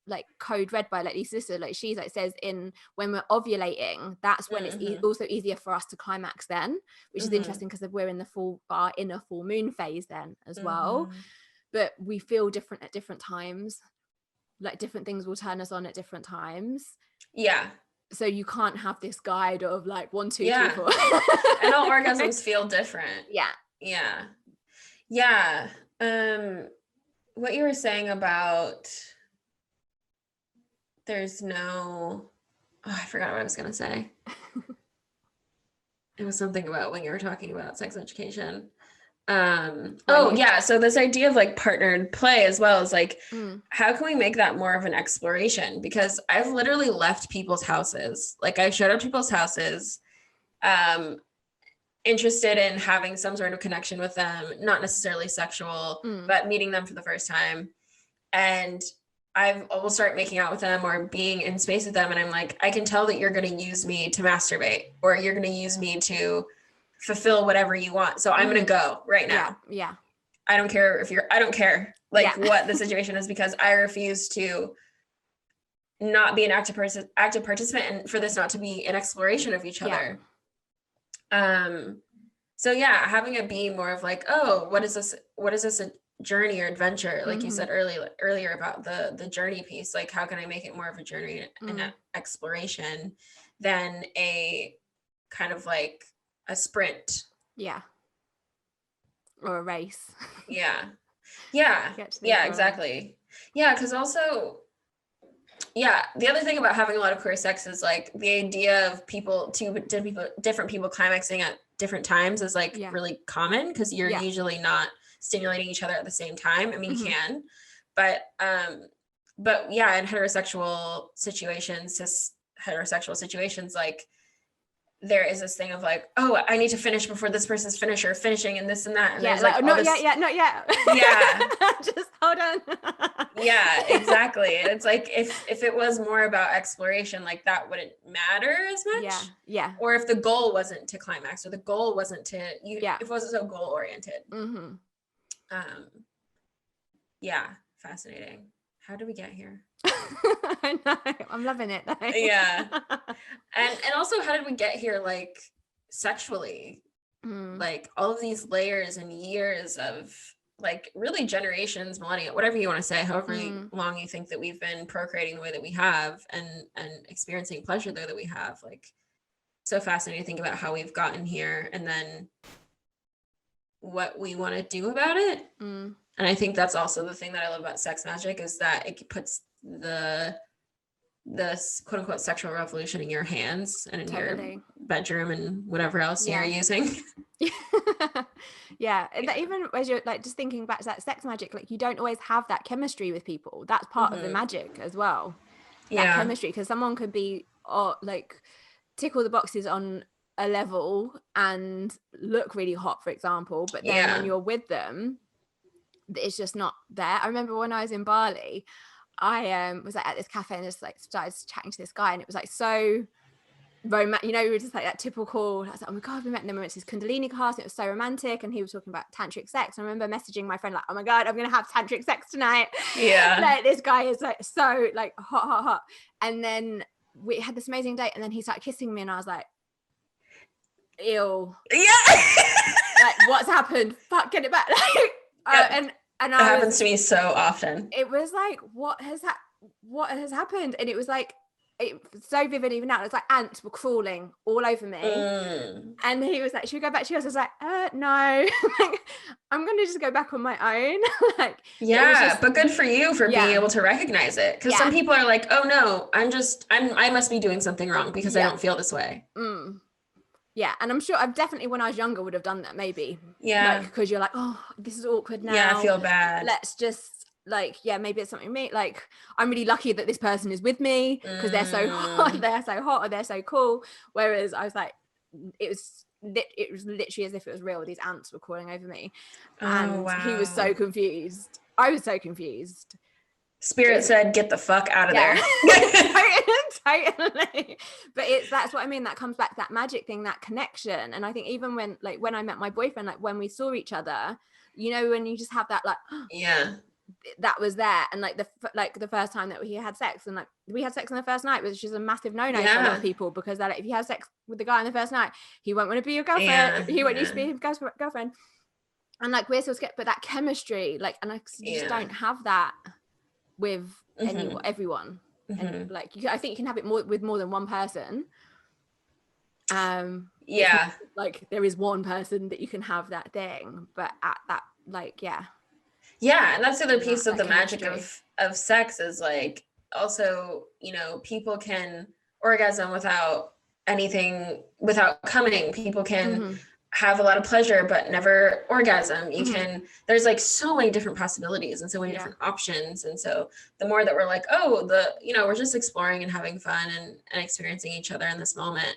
like Code Red by like Lisa, like she's like says in when we're ovulating, that's when it's also easier for us to climax then, which is interesting because we're in our inner full moon phase then as well. But we feel different at different times, like different things will turn us on at different times. So you can't have this guide of like 1 2 3 4 and all orgasms feel different. What you were saying about there's no, I forgot what I was gonna say. It was something about when you were talking about sex education. So this idea of like partnered play as well is like, how can we make that more of an exploration? Because I've literally left people's houses. Like I showed up to people's houses, interested in having some sort of connection with them, not necessarily sexual, but meeting them for the first time. And I will start making out with them or being in space with them. And I'm like, I can tell that you're going to use me to masturbate, or you're going to use me to fulfill whatever you want. So I'm going to go right now. I don't care I don't care like what the situation is, because I refuse to not be an active participant, and for this not to be an exploration of each other. So having it be more of like, oh, what is this a journey or adventure, like you said earlier about the journey piece, like how can I make it more of a journey and an exploration than a kind of like a sprint. Yeah. Or a race. Yeah. Exactly. Yeah, because also, the other thing about having a lot of queer sex is like the idea of different people climaxing at different times is like really common, because you're usually not stimulating each other at the same time. I mean, you can, but yeah, in heterosexual situations, like there is this thing of like, oh, I need to finish before this person's finishing and this and that. And there's like, not yet. Yeah. Just hold on. Yeah, exactly. It's like, if it was more about exploration, like that wouldn't matter as much. Yeah. Or if the goal wasn't to climax, or the goal wasn't to, if it wasn't so goal oriented. Yeah. Fascinating. How did we get here? I know. I'm loving it though. Yeah. And also, how did we get here, like sexually? Like all of these layers and years of like really generations, millennia, whatever you want to say, however long you think that we've been procreating the way that we have and experiencing pleasure there that we have. Like, so fascinating to think about how we've gotten here and then what we want to do about it. And I think that's also the thing that I love about sex magic, is that it puts the quote unquote sexual revolution in your hands and in your bedroom and whatever else you're using. Even as you're like just thinking back to that sex magic, like you don't always have that chemistry with people. That's part of the magic as well. That chemistry, because someone could be like tick all the boxes on a level and look really hot, for example, but then when you're with them, it's just not there. I remember when I was in Bali, I was like at this cafe and just like started chatting to this guy, and it was like so romantic, you know, we were just like that typical, I was like, oh my god, we met, and then we went to this Kundalini class, and it was so romantic, and he was talking about tantric sex. I remember messaging my friend like, oh my god, I'm gonna have tantric sex tonight. Like this guy is like so like hot, and then we had this amazing date, and then he started kissing me, and I was like, ew, like what's happened, fuck, get it back. And it happens to me so often. It was like, what has happened? And it was like, it's so vivid even now. It's like ants were crawling all over me. And he was like, should we go back to yours? I was like, no. Like, I'm gonna just go back on my own. Like, but good for you for being able to recognize it. Because some people are like, oh no, I must be doing something wrong because I don't feel this way. Yeah, and I'm sure I've definitely, when I was younger, would have done that maybe. Like, because you're like, oh, this is awkward now. Yeah, I feel bad. Let's just like, maybe it's something me. Like, I'm really lucky that this person is with me because they're so hot, or they're so cool. Whereas I was like, it was literally as if it was real. These ants were crawling over me, and he was so confused. I was so confused. Spirit said, get the fuck out of there. Totally. But that's what I mean. That comes back to that magic thing, that connection. And I think even when I met my boyfriend, like when we saw each other, you know, when you just have that, like, that was there. And like the first time that we had sex, and like we had sex on the first night, which is a massive no-no for a lot of people, because they're like, if you have sex with the guy on the first night, he won't want to be your girlfriend. He won't used to be your girlfriend. And like, we're still scared, but that chemistry, like, and I just don't have that with everyone. And like, I think you can have it with more than one person. Like there is one person that you can have that thing, but at that, like, and that's the other piece of the magic of sex is like, also, you know, people can orgasm without coming. People can have a lot of pleasure but never orgasm. You can, there's like so many different possibilities and so many different options. And so the more that we're like, we're just exploring and having fun and experiencing each other in this moment,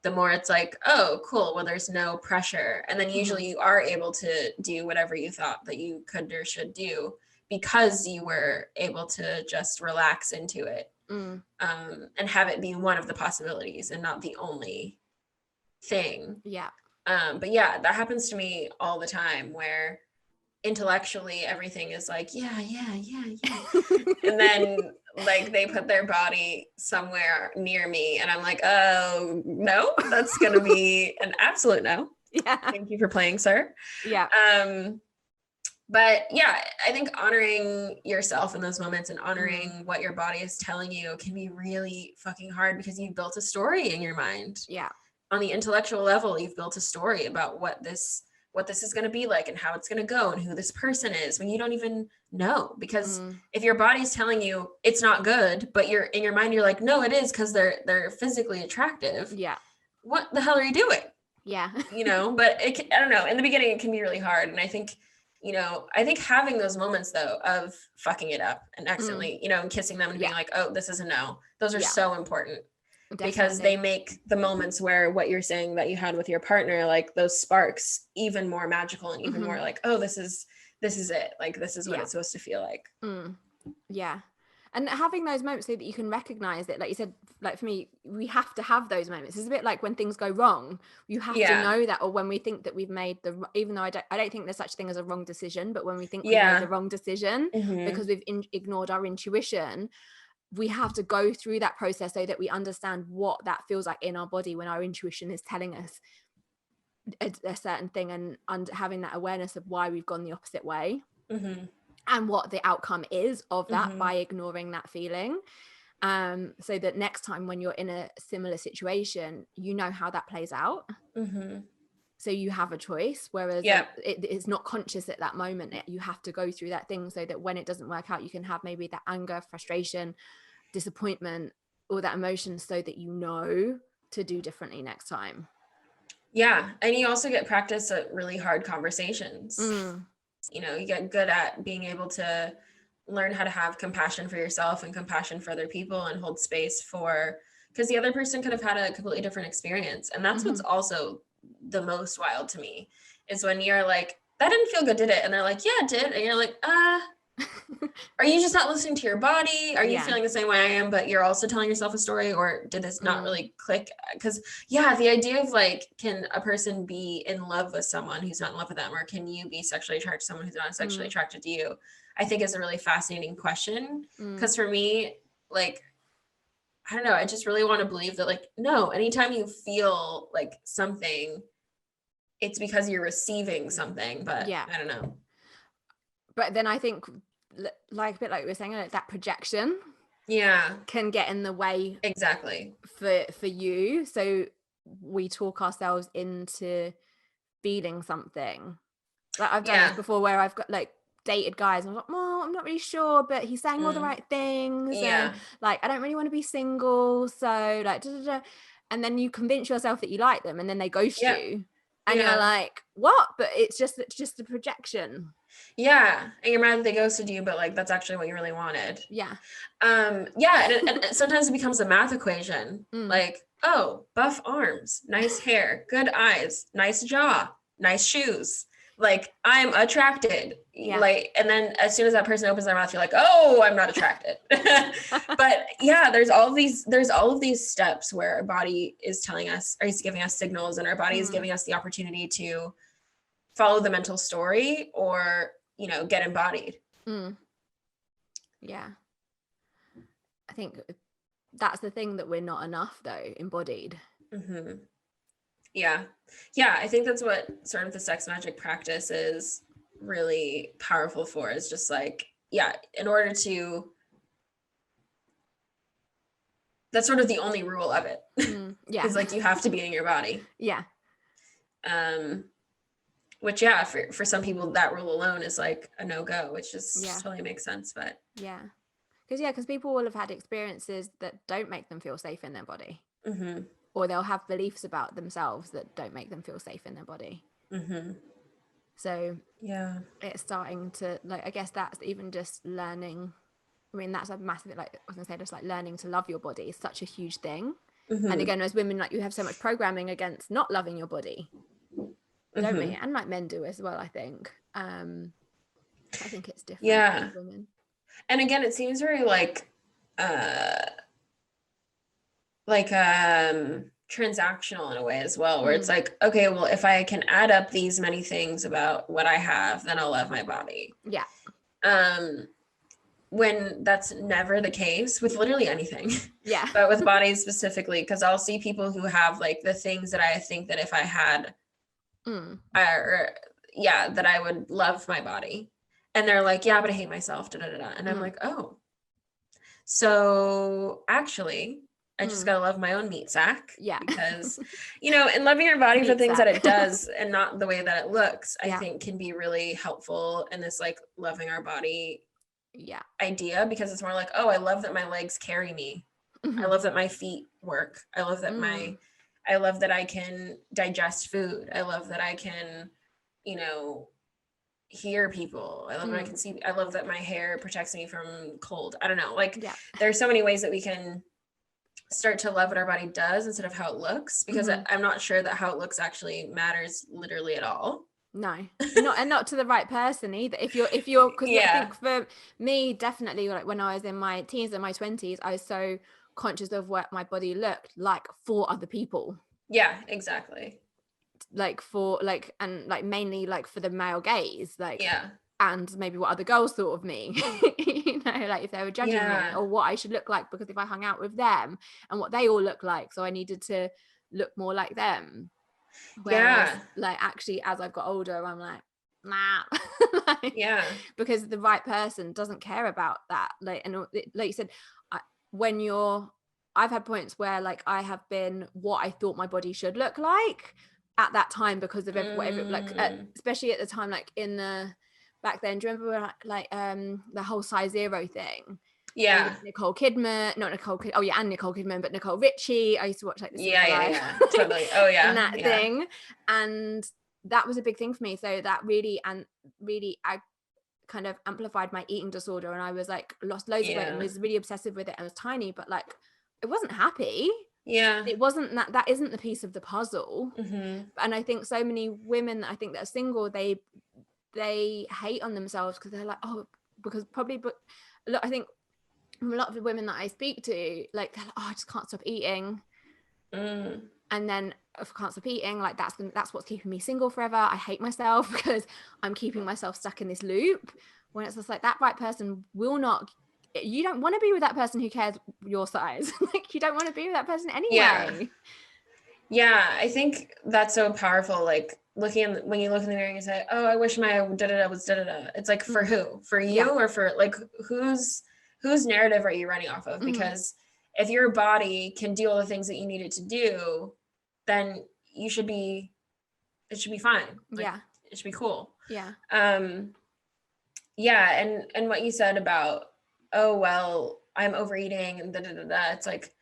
the more it's like, oh cool, well there's no pressure. And then usually you are able to do whatever you thought that you could or should do because you were able to just relax into it, and have it be one of the possibilities and not the only thing. But that happens to me all the time, where intellectually everything is like, and then like they put their body somewhere near me and I'm like, oh no, that's gonna be an absolute no. Thank you for playing, sir. But I think honoring yourself in those moments and honoring what your body is telling you can be really fucking hard, because you've built a story in your mind. on the intellectual level, you've built a story about what this is going to be like and how it's going to go and who this person is, when you don't even know. Because if your body's telling you it's not good, but you're in your mind, you're like, no, it is, because they're physically attractive. Yeah. What the hell are you doing? Yeah. But I don't know. In the beginning, it can be really hard. And I think, having those moments though of fucking it up and accidentally, and kissing them and being like, oh, this is a no. Those are so important. Definitely. Because they make the moments where what you're saying that you had with your partner, like those sparks, even more magical and even more like, oh, this is it. Like, this is what it's supposed to feel like. Yeah. And having those moments so that you can recognize it, like you said, like for me, we have to have those moments. It's a bit like when things go wrong, you have to know that, or when we think that we've made even though I don't think there's such thing as a wrong decision, but when we think we made the wrong decision because we've ignored our intuition, we have to go through that process so that we understand what that feels like in our body when our intuition is telling us a certain thing, and having that awareness of why we've gone the opposite way and what the outcome is of that by ignoring that feeling. So that next time when you're in a similar situation, you know how that plays out. So you have a choice, whereas it's not conscious at that moment. You have to go through that thing so that when it doesn't work out, you can have maybe that anger, frustration, disappointment, all that emotion, so that you know to do differently next time. Yeah. And you also get practice at really hard conversations. You get good at being able to learn how to have compassion for yourself and compassion for other people and hold space for, because the other person could have had a completely different experience. And that's what's also the most wild to me, is when you're like, that didn't feel good, did it? And they're like, yeah, it did. And you're like, are you just not listening to your body? Are you feeling the same way I am, but you're also telling yourself a story? Or did this not really click? Because the idea of like, can a person be in love with someone who's not in love with them? Or can you be sexually attracted to someone who's not sexually attracted to you? I think is a really fascinating question. Because for me, like, I don't know, I just really want to believe that, like, no, anytime you feel like something, it's because you're receiving something, but I don't know. But then I think, like a bit like we were saying, like that projection can get in the way exactly for you. So we talk ourselves into feeling something. Like I've done this before, where I've got like dated guys and I'm like, oh, I'm not really sure, but he's saying all the right things, and like I don't really want to be single, so like and then you convince yourself that you like them, and then they ghost you, and you're like, what? But it's just a projection. And you're mad that they ghosted you, but like that's actually what you really wanted. And sometimes it becomes a math equation. Like, oh, buff arms, nice hair, good eyes, nice jaw, nice shoes, like I'm attracted. Like, and then as soon as that person opens their mouth, you're like, oh, I'm not attracted. But there's all of these steps where our body is telling us, or is giving us signals, and our body is giving us the opportunity to follow the mental story or get embodied. I think that's the thing, that we're not enough though, embodied. I think that's what sort of the sex magic practice is really powerful for, is just like, in order to, that's sort of the only rule of it. Is like, you have to be in your body. Which for some people that rule alone is like a no-go, which just totally makes sense. But because people will have had experiences that don't make them feel safe in their body, or they'll have beliefs about themselves that don't make them feel safe in their body. So it's starting to, like, I guess that's even just learning. I mean, that's a massive, like I was gonna say, just like learning to love your body is such a huge thing. And again, as women, like, you have so much programming against not loving your body, don't we? And like men do as well, I think. I think it's different for women. And again, it seems very transactional in a way as well, where it's like, okay, well, if I can add up these many things about what I have, then I'll love my body. When that's never the case with literally anything. But with bodies specifically, because I'll see people who have like the things that I think that if I had that I would love my body, and they're like, but I hate myself, and I'm like, oh, so actually I just gotta love my own meat sack. Yeah. Because, you know, and loving your body for things that it does and not the way that it looks, I think can be really helpful in this like loving our body idea, because it's more like, oh, I love that my legs carry me. I love that my feet work. I love that I love that I can digest food. I love that I can, you know, hear people. I love when I can see. I love that my hair protects me from cold. I don't know. Like there's so many ways that we can start to love what our body does instead of how it looks, because I'm not sure that how it looks actually matters literally at all. No, not to the right person either. If you're because I think for me, definitely, like when I was in my teens and my 20s, I was so conscious of what my body looked like for other people. Yeah, exactly. Like for like, and like mainly like for the male gaze, like and maybe what other girls thought of me, you know, like if they were judging me or what I should look like, because if I hung out with them and what they all look like, so I needed to look more like them. Whereas like actually as I've got older, I'm like, nah. Like, because the right person doesn't care about that. Like, and like you said, I've had points where like I have been what I thought my body should look like at that time because of whatever, like especially at the time, like in the back then, do you remember like the whole size zero thing? Nicole Kidman, not Nicole Kidman, and Nicole Kidman, but Nicole Richie. I used to watch like the totally. Oh yeah. And that thing, and that was a big thing for me. So that really I kind of amplified my eating disorder, and I was like lost loads of weight and was really obsessive with it. I was tiny, but like I wasn't happy. It wasn't that isn't the piece of the puzzle. And I think so many women that I think that are single, they hate on themselves because they're like, oh, because probably, but look, I think a lot of the women that I speak to, like they're like, oh, I just can't stop eating. And then if I can't stop eating, like that's what's keeping me single forever. I hate myself because I'm keeping myself stuck in this loop, when it's just like that right person will not, you don't want to be with that person who cares your size. Like you don't want to be with that person anyway. I think that's so powerful. Like when you look in the mirror and you say, oh, I wish my da-da-da was da-da-da. It's like for who? For you or for like whose narrative are you running off of? Because if your body can do all the things that you need it to do, then it should be fine. Like, it should be cool. And what you said about, oh, well, I'm overeating and da-da-da-da. It's like,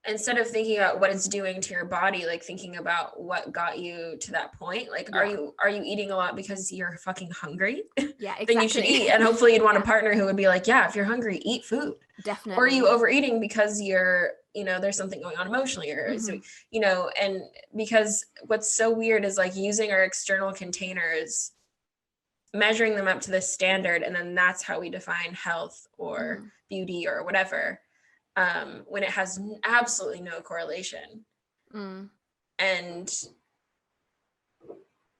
instead of thinking about what it's doing to your body, like thinking about what got you to that point. Like, are you eating a lot because you're fucking hungry? Yeah, exactly. Then you should eat. And hopefully you'd want a partner who would be like, yeah, if you're hungry, eat food. Definitely. Or are you overeating because you're, you know, there's something going on emotionally, or so, you know, and because what's so weird is like using our external containers, measuring them up to this standard, and then that's how we define health or beauty or whatever. When it has absolutely no correlation. And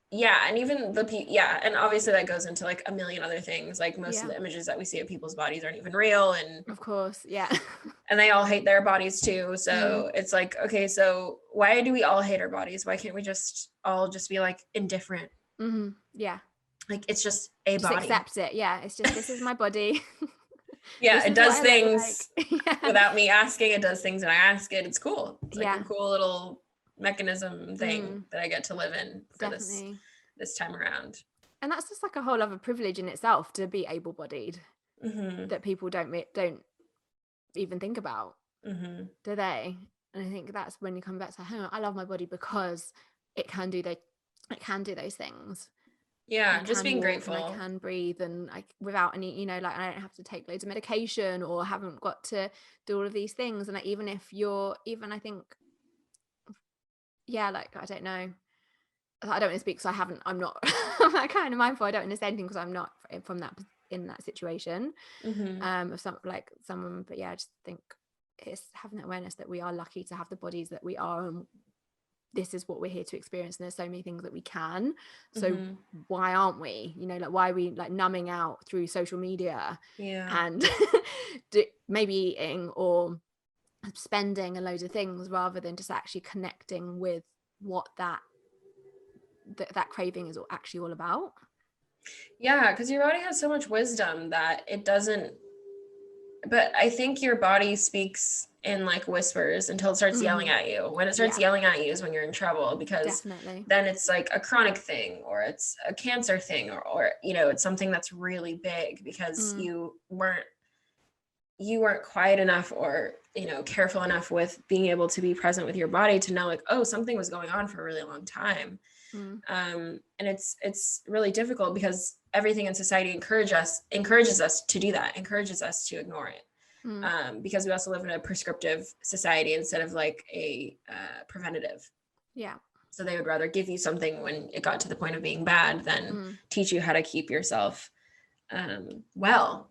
and even and obviously that goes into like a million other things. Like most of the images that we see of people's bodies aren't even real, and of course, and they all hate their bodies too. So it's like, okay, so why do we all hate our bodies? Why can't we just all just be like indifferent? Like it's just a body. Accept it. It's just, this is my body. It does things without me asking. It does things and I ask it. It's cool. It's like a cool little mechanism thing that I get to live in for this time around. And that's just like a whole other privilege in itself, to be able-bodied, that people don't even think about, do they? And I think that's when you come back to, I love my body because it can do those things. Just being grateful. I can breathe, and without any, you know, like I don't have to take loads of medication or haven't got to do all of these things. And like, even if you're, I think, like, I don't know, I don't want to speak because I'm not I'm kind of mindful. I don't want to say anything because I'm not in that situation of someone, but I just think it's having that awareness that we are lucky to have the bodies that we are, and this is what we're here to experience, and there's so many things that we can, so why aren't we, you know, like why are we like numbing out through social media and maybe eating or spending a load of things rather than just actually connecting with what that craving is actually all about? Because your body has so much wisdom that it doesn't, but I think your body speaks in like whispers until it starts yelling at you. When it starts yelling at you is when you're in trouble, because then it's like a chronic thing, or it's a cancer thing, or you know, it's something that's really big because you weren't quiet enough, or, you know, careful enough with being able to be present with your body to know like, oh, something was going on for a really long time. And it's really difficult because everything in society encourages us to do that, encourages us to ignore it. Because we also live in a prescriptive society instead of like a preventative. Yeah. So they would rather give you something when it got to the point of being bad than teach you how to keep yourself well.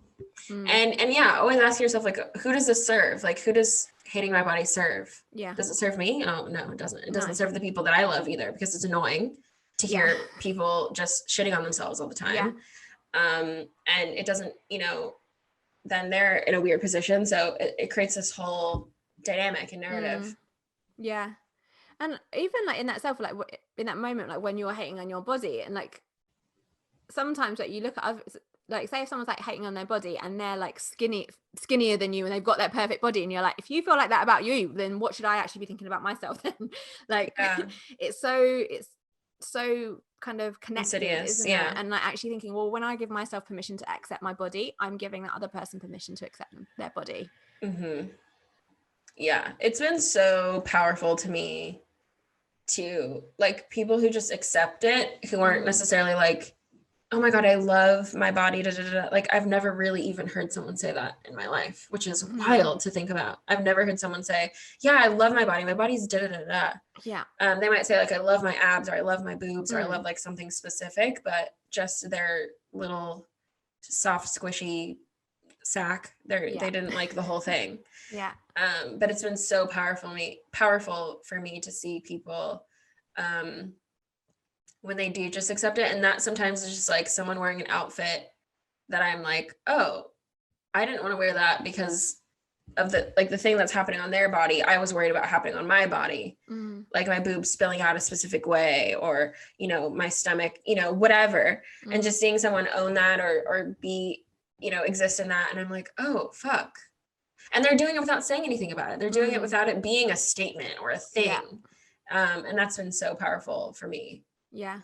And yeah, always ask yourself, like, who does this serve? Like, who does hating my body serve? Yeah. Does it serve me? Oh, no, it doesn't. It doesn't serve the people that I love either, because it's annoying to hear people just shitting on themselves all the time. And it doesn't, you know, then they're in a weird position. So it creates this whole dynamic and narrative. Yeah. And even like in that self, like in that moment, like when you're hating on your body, and like sometimes like you look at others, like say if someone's like hating on their body and they're like skinnier than you and they've got that perfect body, and you're like, if you feel like that about you, then what should I actually be thinking about myself then? Like it's so kind of connected, isn't it? And like actually thinking, well, when I give myself permission to accept my body, I'm giving that other person permission to accept their body. Yeah, it's been so powerful to me to like people who just accept it, who aren't necessarily like, oh my God, I love my body. Da, da, da, da. Like I've never really even heard someone say that in my life, which is wild to think about. I've never heard someone say, yeah, I love my body. My body's da, da, da, da. Yeah. They might say like, I love my abs, or I love my boobs, or I love like something specific, but just their little soft, squishy sack. They didn't like the whole thing. Yeah. But it's been so powerful for me to see people, when they do just accept it. And that sometimes is just like someone wearing an outfit that I'm like, oh, I didn't want to wear that because of the thing that's happening on their body. I was worried about happening on my body, like my boobs spilling out a specific way, or, you know, my stomach, you know, whatever. And just seeing someone own that or be, you know, exist in that. And I'm like, oh, fuck. And they're doing it without saying anything about it. They're doing it without it being a statement or a thing. And that's been so powerful for me. Yeah.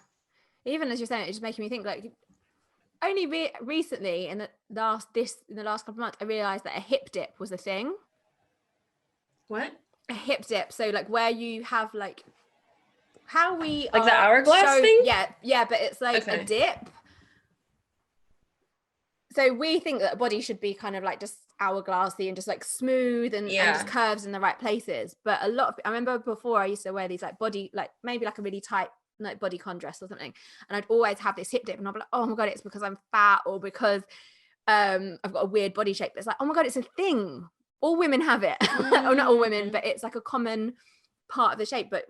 Even as you're saying, it's just making me think like only recently in the last couple of months, I realized that a hip dip was a thing. What? A hip dip. So like where you have like how we like the hourglass thing? Yeah, but it's like a dip. So we think that a body should be kind of like just hourglassy and just like smooth and just curves in the right places. But I remember before I used to wear these like body, like maybe like a really tight like bodycon dress or something, and I'd always have this hip dip, and I'd be like, oh my God, it's because I'm fat, or because I've got a weird body shape. But it's like, oh my God, it's a thing. All women have it. Or not all women, but it's like a common part of the shape. But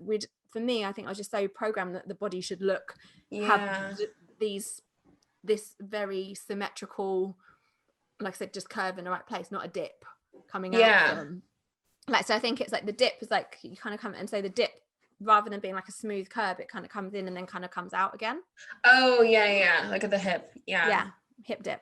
for me, I think I was just so programmed that the body should have this very symmetrical, like I said, just curve in the right place, not a dip coming out from. Like, so I think it's like the dip is like you kind of come and say the dip, rather than being like a smooth curve, it kind of comes in and then kind of comes out again. Oh yeah, like at the hip. Yeah, hip dip.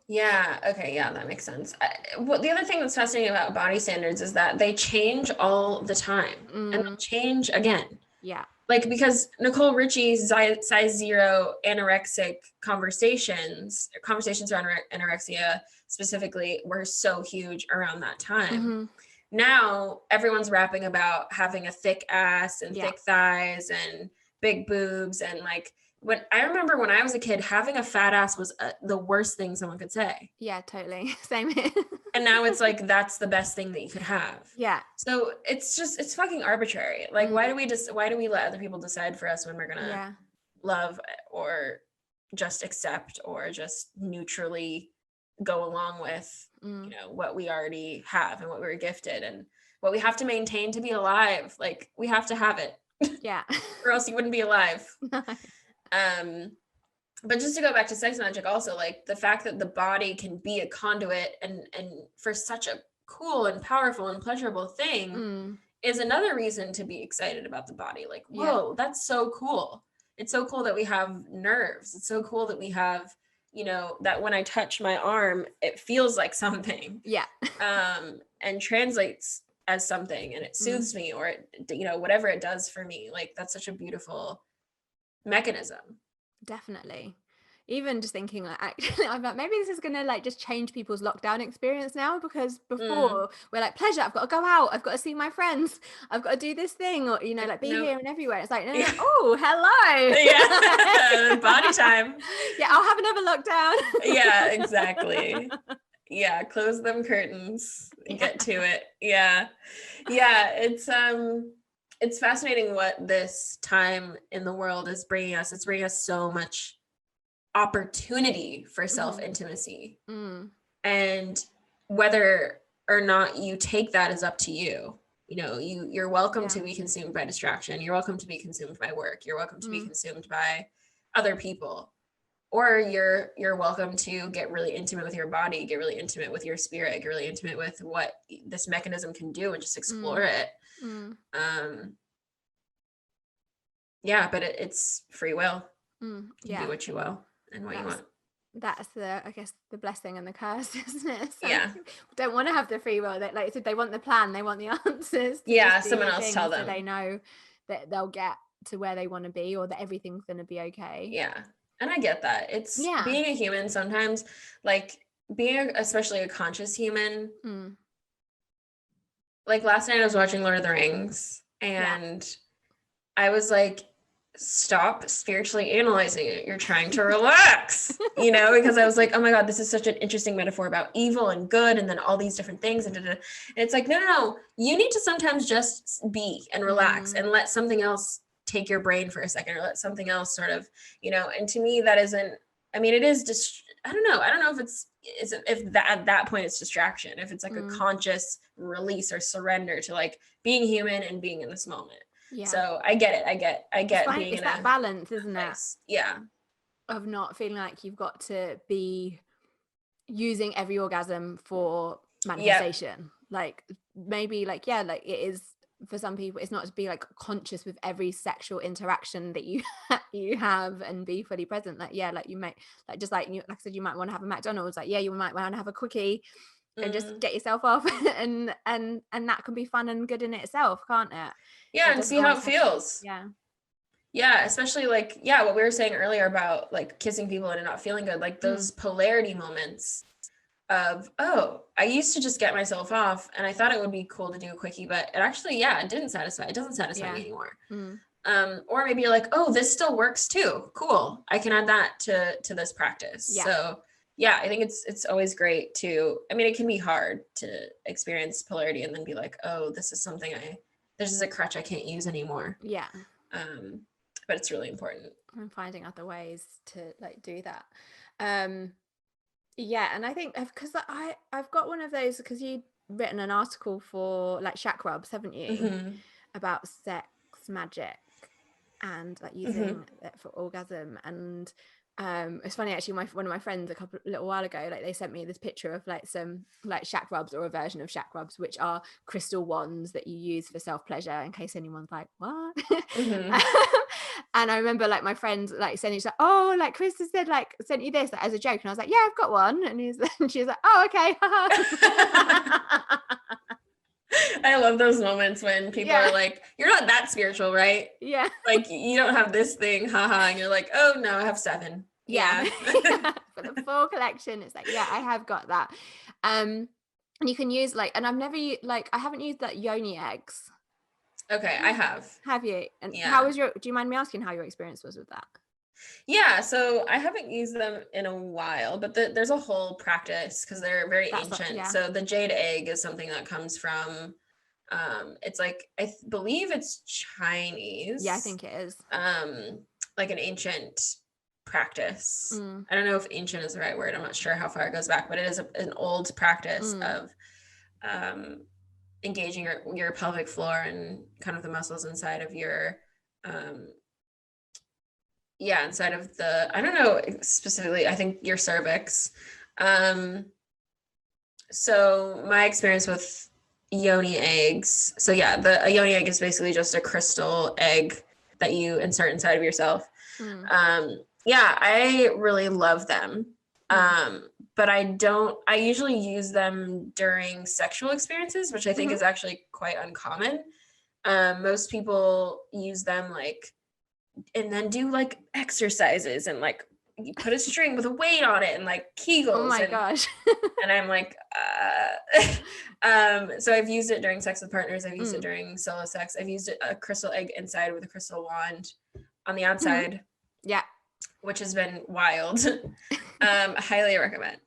Yeah, okay, yeah, that makes sense. The other thing that's fascinating about body standards is that they change all the time, and they'll change again. Yeah. Like, because Nicole Richie's size 0 anorexic conversations around anorexia specifically were so huge around that time. Now everyone's rapping about having a thick ass and thick thighs and big boobs. And like, I remember when I was a kid, having a fat ass was the worst thing someone could say. Yeah, totally. Same here. And now it's like, that's the best thing that you could have. Yeah. So it's fucking arbitrary. Like, why do we let other people decide for us when we're going to love or just accept or just neutrally go along with, you know, what we already have and what we were gifted and what we have to maintain to be alive. Like, we have to have it. Yeah. Or else you wouldn't be alive. But just to go back to sex magic also, like the fact that the body can be a conduit and for such a cool and powerful and pleasurable thing is another reason to be excited about the body. Like, whoa, that's so cool. It's so cool that we have nerves. It's so cool that we have you know, that when I touch my arm, it feels like something. Yeah. And translates as something, and it soothes me, or it, you know, whatever it does for me. Like, that's such a beautiful mechanism. Definitely. Even just thinking like, actually, I'm like, maybe this is gonna like just change people's lockdown experience now, because before we're like, pleasure, I've got to go out, I've got to see my friends, I've got to do this thing, or, you know, like be here and everywhere. It's like, no, Yeah. oh, hello. Yeah. Body time. Yeah, I'll have another lockdown. Yeah, exactly. Yeah, close them curtains, get to it. Yeah. It's fascinating what this time in the world is bringing us. It's bringing us so much opportunity for self-intimacy. And whether or not you take that is up to you. You know, you're welcome to be consumed by distraction. You're welcome to be consumed by work. You're welcome to be consumed by other people. Or you're welcome to get really intimate with your body, get really intimate with your spirit, get really intimate with what this mechanism can do, and just explore it. Yeah, but it's free will. You do what you will and what you want. That's the, I guess, the blessing and the curse, isn't it? So yeah. Don't want to have the free will. That, like, so they want the plan, they want the answers. Yeah, someone else tell them. So they know that they'll get to where they want to be, or that everything's going to be okay. Yeah. And I get that. It's being a human sometimes, like being especially a conscious human. Like last night I was watching Lord of the Rings, and I was like, stop spiritually analyzing it. You're trying to relax, you know, because I was like, oh my God, this is such an interesting metaphor about evil and good, and then all these different things. And it's like, no. You need to sometimes just be and relax and let something else take your brain for a second, or let something else sort of, you know. And to me, that isn't, I mean, it is just, I don't know if that at that point it's distraction, if it's like a conscious release or surrender to like being human and being in this moment. Yeah. So I get it. I get being in that balance, isn't it? Yeah. Of not feeling like you've got to be using every orgasm for manifestation. Like maybe like, like it is for some people, it's not to be like conscious with every sexual interaction that you have and be fully present. Like, like you might, like, just like you, like I said, you might want to have a McDonald's, like, you might want to have a quickie and just get yourself off and that can be fun and good in itself, can't it? Yeah. And see how it feels. Yeah. Especially like, what we were saying earlier about like kissing people and it not feeling good, like those polarity moments of, oh, I used to just get myself off and I thought it would be cool to do a quickie, but it actually, it didn't satisfy. It doesn't satisfy me anymore. Or maybe you're like, oh, this still works too. Cool. I can add that to this practice. So I think it's always great to, I mean, it can be hard to experience polarity and then be like, oh, this is something this is a crutch I can't use anymore. Yeah. But it's really important. I'm finding other ways to like do that. And I think because I've got one of those, because you'd written an article for like shack rubs, haven't you? About sex magic and like using it for orgasm. And it's funny actually, one of my friends a little while ago, like they sent me this picture of like some like shack rubs, or a version of shack rubs, which are crystal wands that you use for self-pleasure, in case anyone's like, what? And I remember like my friend like sending, she's like, oh, like Krista said, like sent you this like, as a joke, and I was like, yeah, I've got one. And she was like, oh, okay. I love those moments when people are like, you're not that spiritual, right? Yeah. Like you don't have this thing, haha. And you're like, oh no, I have 7. Yeah. For the full collection. It's like, I have got that. And you can use like, and I've never like, I haven't used that yoni eggs. Okay, I have. Have you? And how was do you mind me asking how your experience was with that? Yeah, so I haven't used them in a while, but there's a whole practice because they're very ancient. So the Jade Egg is something that comes from, it's like, I believe it's Chinese. Yeah, I think it is. Like an ancient practice. I don't know if ancient is the right word. I'm not sure how far it goes back, but it is an old practice of engaging your pelvic floor and kind of the muscles inside of your inside of the, I don't know specifically, I think your cervix. So my experience with yoni eggs, a yoni egg is basically just a crystal egg that you insert inside of yourself. I really love them. But I usually use them during sexual experiences, which I think is actually quite uncommon. Most people use them like, and then do like exercises and like you put a string with a weight on it and like Kegels. Oh my gosh. And I'm like, so I've used it during sex with partners. I've used it during solo sex. I've used a crystal egg inside with a crystal wand on the outside. Yeah. Which has been wild. Highly recommend.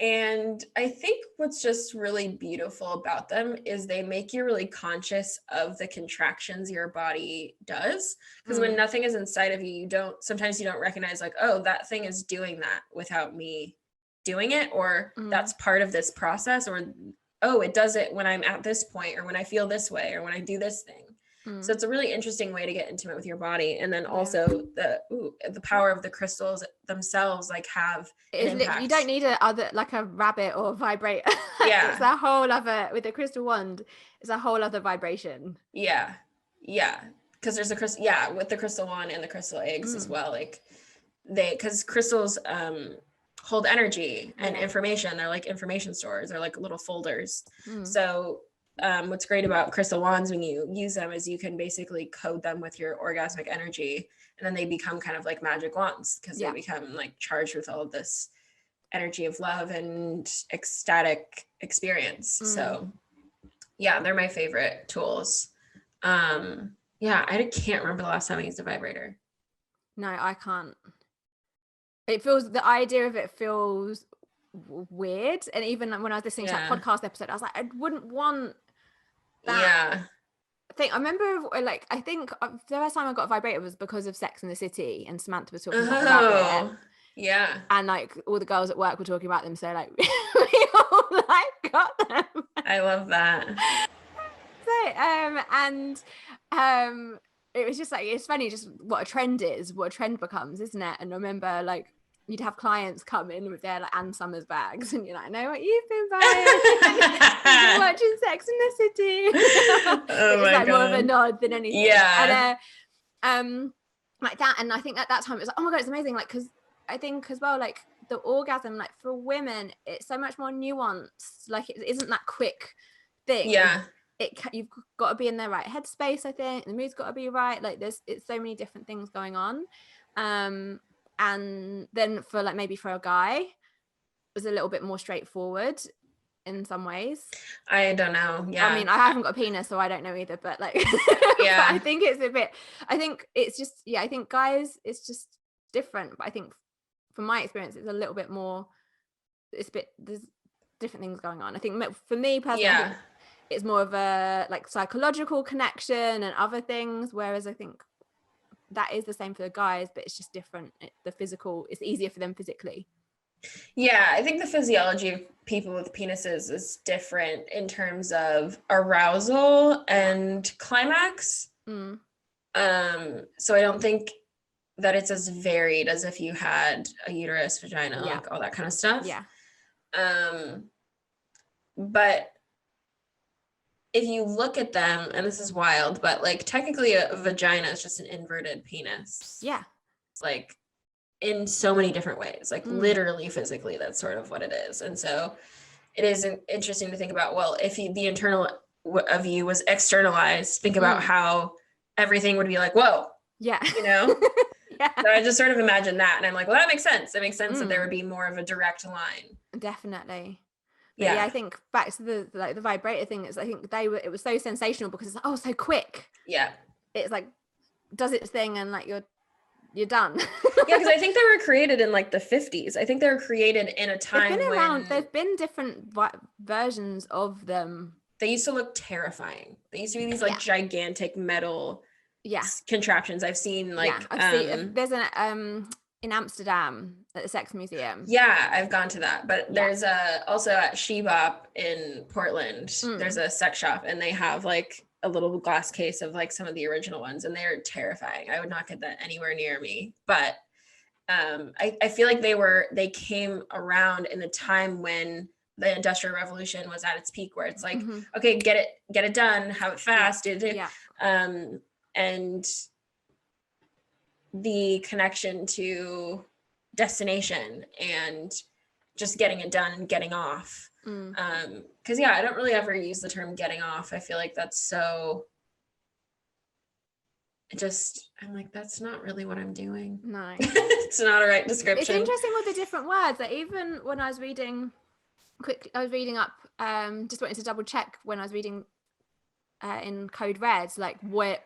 And I think what's just really beautiful about them is they make you really conscious of the contractions your body does. Because when nothing is inside of you, sometimes you don't recognize like, oh, that thing is doing that without me doing it, or that's part of this process, or, oh, it does it when I'm at this point, or when I feel this way, or when I do this thing. So it's a really interesting way to get intimate with your body. And then also the power of the crystals themselves, like have an impact. You don't need like a rabbit or vibrator. Yeah. It's a whole other, with the crystal wand, it's a whole other vibration. Yeah. Yeah. Because there's with the crystal wand and the crystal eggs as well. Like because crystals hold energy and information. They're like information stores. They're like little folders. So what's great about crystal wands when you use them is you can basically code them with your orgasmic energy, and then they become kind of like magic wands because they become like charged with all of this energy of love and ecstatic experience. So yeah, they're my favorite tools. I can't remember the last time I used a vibrator. No, I can't. The idea of it feels weird, and even when I was listening to that podcast episode, I was like, I wouldn't want that. I remember like, I think the first time I got a vibrator was because of Sex in the City, and Samantha was talking about it. Yeah. And like all the girls at work were talking about them, so like we all like got them. I love that. So it was just like, it's funny just what a trend becomes, isn't it? And I remember like you'd have clients come in with their like Ann Summers bags, and you're like, I know what you've been buying. You've been watching Sex in the City. Oh it's my like God. more of a nod than anything. Yeah. And like that, and I think at that time it was like, oh my God, it's amazing. Like, because I think as well, like the orgasm, like for women, it's so much more nuanced. Like it isn't that quick thing. Yeah. You've got to be in the right headspace. I think the mood's got to be right. Like it's so many different things going on. And then for like maybe for a guy, it was a little bit more straightforward in some ways. I don't know. Yeah. I mean, I haven't got a penis, so I don't know either. But like, yeah, but I think it's a bit. I think it's just I think guys, it's just different. But I think from my experience, it's a little bit more. There's different things going on. I think for me personally. Yeah. It's more of a like psychological connection and other things, whereas I think that is the same for the guys, but it's just different. The physical, it's easier for them physically. Yeah, I think the physiology of people with penises is different in terms of arousal and climax. So I don't think that it's as varied as if you had a uterus, vagina, like all that kind of stuff. Yeah. But if you look at them, and this is wild, but like technically a vagina is just an inverted penis. Yeah. Like in so many different ways, like literally physically, that's sort of what it is. And so it is interesting to think about, well, if the internal of you was externalized, think about how everything would be like, whoa. Yeah. You know? Yeah. So I just sort of imagine that. And I'm like, well, that makes sense. It makes sense that there would be more of a direct line. Definitely. Yeah, I think back to the vibrator thing. I think it was so sensational because it's like, oh, so quick. Yeah, it's like does its thing and like you're done. Yeah, because I think they were created in like the 50s. I think they were created in a time when there've been different versions of them. They used to look terrifying. They used to be these like gigantic metal contraptions. I've seen like I've seen there's an in Amsterdam at the Sex Museum. Yeah, I've gone to that. But there's also at Shebop in Portland, there's a sex shop, and they have like a little glass case of like some of the original ones, and they're terrifying. I would not get that anywhere near me. But I feel like they came around in the time when the Industrial Revolution was at its peak, where it's like, okay, get it done, have it fast, and the connection to destination and just getting it done and getting off. Because I don't really ever use the term getting off. I feel like that's so, I'm like, that's not really what I'm doing. No. It's not a right description. It's interesting with the different words, that even when I was reading up, just wanted to double check when I was reading in Code Red, like what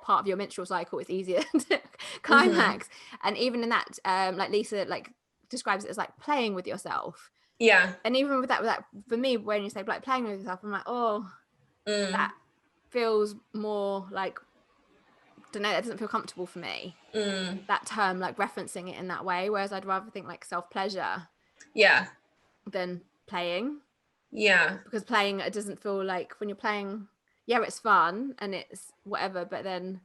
part of your menstrual cycle is easier to climax. And even in that, like Lisa like describes it as like playing with yourself. Yeah. And even with that, for me, when you say like playing with yourself, I'm like, oh, that feels more like, don't know, that doesn't feel comfortable for me. That term, like referencing it in that way, whereas I'd rather think like self-pleasure than playing. Because playing, it doesn't feel like, when you're playing, it's fun and it's whatever, but then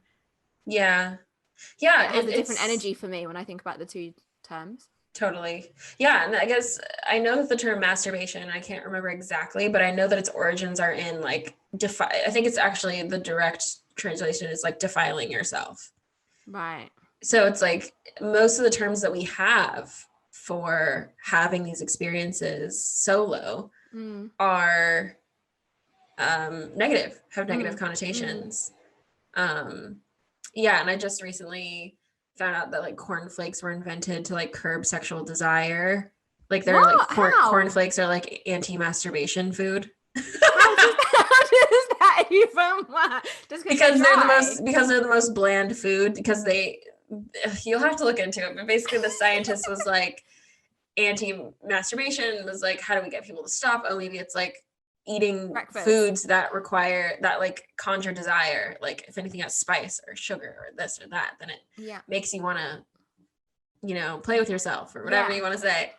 it has a different energy for me when I think about the two terms. Totally. Yeah. And I guess I know that the term masturbation, I can't remember exactly, but I know that its origins are in like, I think it's actually the direct translation is like defiling yourself. Right. So it's like most of the terms that we have for having these experiences solo are negative, have negative connotations. And I just recently found out that like cornflakes were invented to like curb sexual desire. Like they're like cornflakes are like anti-masturbation food. How does that even work? Because they're the most bland food, because you'll have to look into it, but basically the scientist was like, anti-masturbation was like, how do we get people to stop? Oh, maybe it's like eating foods that like conjure desire, like if anything has spice or sugar or this or that, then it makes you want to play with yourself or whatever you want to say.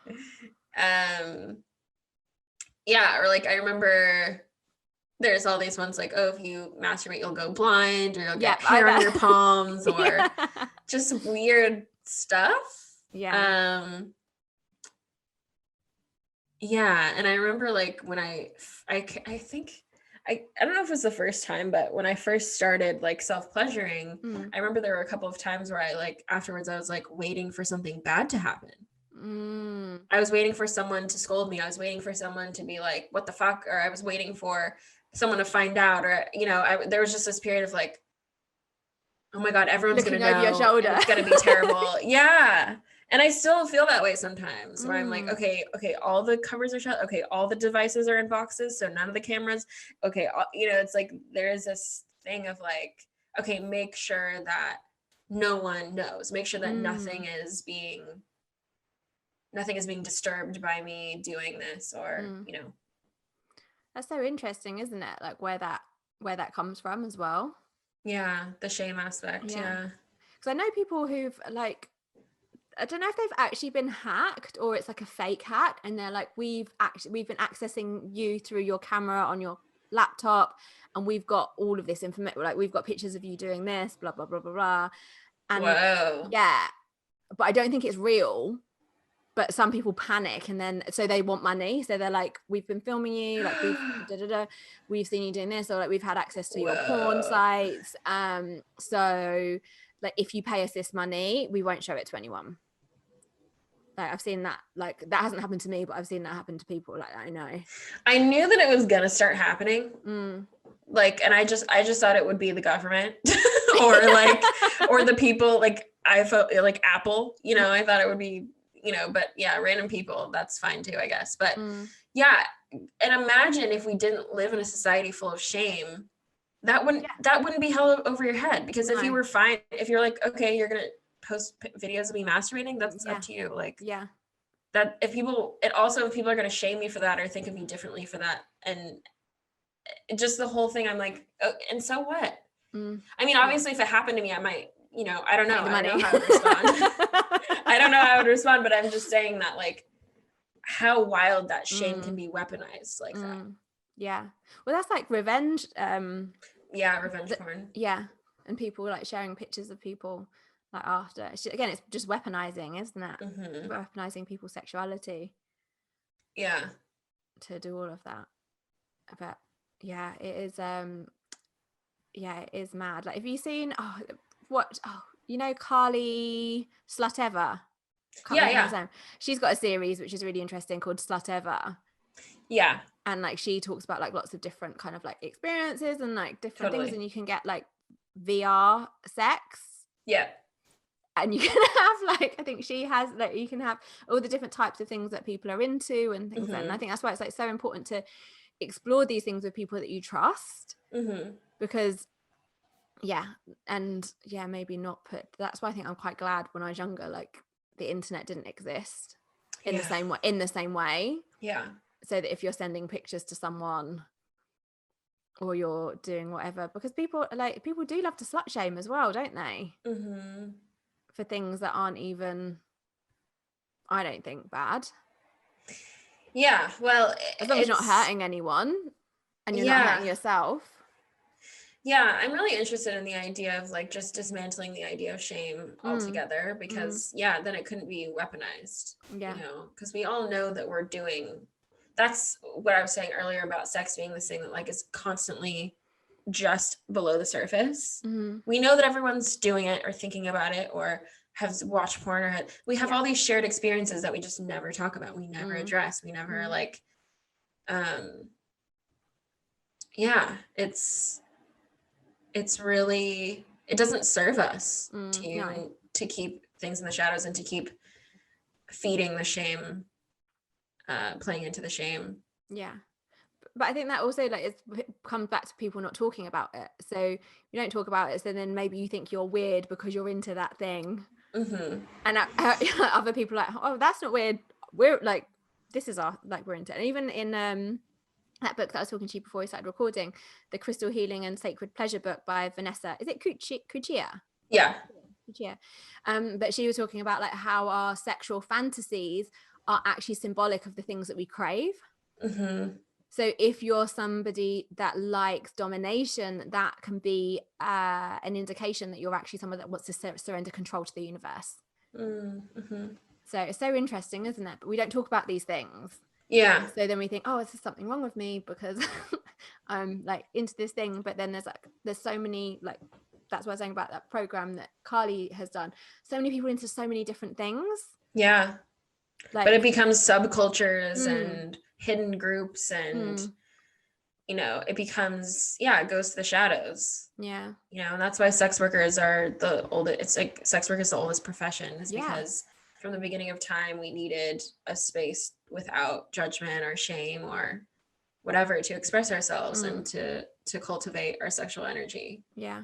Or like I remember there's all these ones like, oh, if you masturbate you'll go blind, or you'll get hair on your palms, or just weird stuff. And I remember like when I think I don't know if it was the first time, but when I first started like self-pleasuring, I remember there were a couple of times where I like afterwards I was like waiting for something bad to happen. I was waiting for someone to scold me. I was waiting for someone to be like, what the fuck? Or I was waiting for someone to find out, or there was just this period of like, oh my God, everyone's looking gonna know over your shoulder. It's gonna be terrible. And I still feel that way sometimes where I'm like, okay, all the covers are shut. Okay, all the devices are in boxes, so none of the cameras. Okay, it's like there is this thing of like, okay, make sure that no one knows. Make sure that nothing is being disturbed by me doing this, or That's so interesting, isn't it? Like where that comes from as well. Yeah, the shame aspect. Yeah. Because I know people who've like, I don't know if they've actually been hacked or it's like a fake hack, and they're like, we've been accessing you through your camera on your laptop, and we've got all of this information, like we've got pictures of you doing this, blah blah blah blah blah. And whoa. But I don't think it's real. But some people panic, and then so they want money, so they're like, we've been filming you, like we've seen you doing this, or like we've had access to your porn sites, so like if you pay us this money we won't show it to anyone. Like I've seen that, like that hasn't happened to me, but I've seen that happen to people. Like I know, I knew that it was gonna start happening. Like, and I just thought it would be the government or like or the people, like I felt like Apple, I thought it would be, but random people, that's fine too, I guess. But and imagine if we didn't live in a society full of shame, that wouldn't be held over your head, because if you were fine, if you're like, okay, you're gonna post videos of me masturbating, that's up to you. Like that if people are gonna shame you for that or think of you differently for that, and just the whole thing, I'm like, oh, and so what? I mean, obviously if it happened to me I might, I don't know how I would respond. I don't know how I would respond, but I'm just saying that like how wild that shame can be weaponized like that. Well, that's like revenge. Revenge porn. And people like sharing pictures of people like after. It's just weaponizing, isn't it? Weaponizing people's sexuality. To do all of that. But it is. It is mad. Like, have you seen? Carly Sluteva? Can't remember her name. She's got a series which is really interesting called Slut Ever. Yeah. And like she talks about like lots of different kind of like experiences and like different things, and you can get like VR sex. Yeah. And you can have like, I think she has like, you can have all the different types of things that people are into and things. And I think that's why it's like so important to explore these things with people that you trust, because maybe not put, that's why I think I'm quite glad when I was younger, like the internet didn't exist in the same way. Yeah. So that if you're sending pictures to someone or you're doing whatever, because people do love to slut shame as well, don't they? For things that aren't even, I don't think, bad. Yeah, well, as long as you're not hurting anyone and you're not hurting yourself. Yeah, I'm really interested in the idea of like just dismantling the idea of shame altogether, because then it couldn't be weaponized. You know, because we all know that we're doing, that's what I was saying earlier about sex being this thing that like is constantly just below the surface. We know that everyone's doing it or thinking about it or has watched porn, or we have all these shared experiences that we just never talk about. We never address. We never like, it's really, it doesn't serve us to keep things in the shadows and to keep feeding the shame, playing into the shame. Yeah. But I think that also like it comes back to people not talking about it. So you don't talk about it, so then maybe you think you're weird because you're into that thing. And other people are like, oh, that's not weird. We're like, this is our, like, we're into it. And even in that book that I was talking to you before we started recording, the Crystal Healing and Sacred Pleasure book by Vanessa, is it Cuccia? Yeah. Cuccia. But she was talking about like how our sexual fantasies are actually symbolic of the things that we crave. So if you're somebody that likes domination, that can be an indication that you're actually someone that wants to surrender control to the universe. So it's so interesting, isn't it? But we don't talk about these things. Yeah. So then we think, oh, is there something wrong with me because I'm like into this thing? But then there's so many, like, that's what I was saying about that program that Carly has done. So many people into so many different things. Yeah. Like, but it becomes subcultures and hidden groups and, you know, it becomes, it goes to the shadows. Yeah. You know, and that's why sex workers are the oldest, it's like sex work is the oldest profession, is because from the beginning of time, we needed a space without judgment or shame or whatever to express ourselves and to cultivate our sexual energy. Yeah.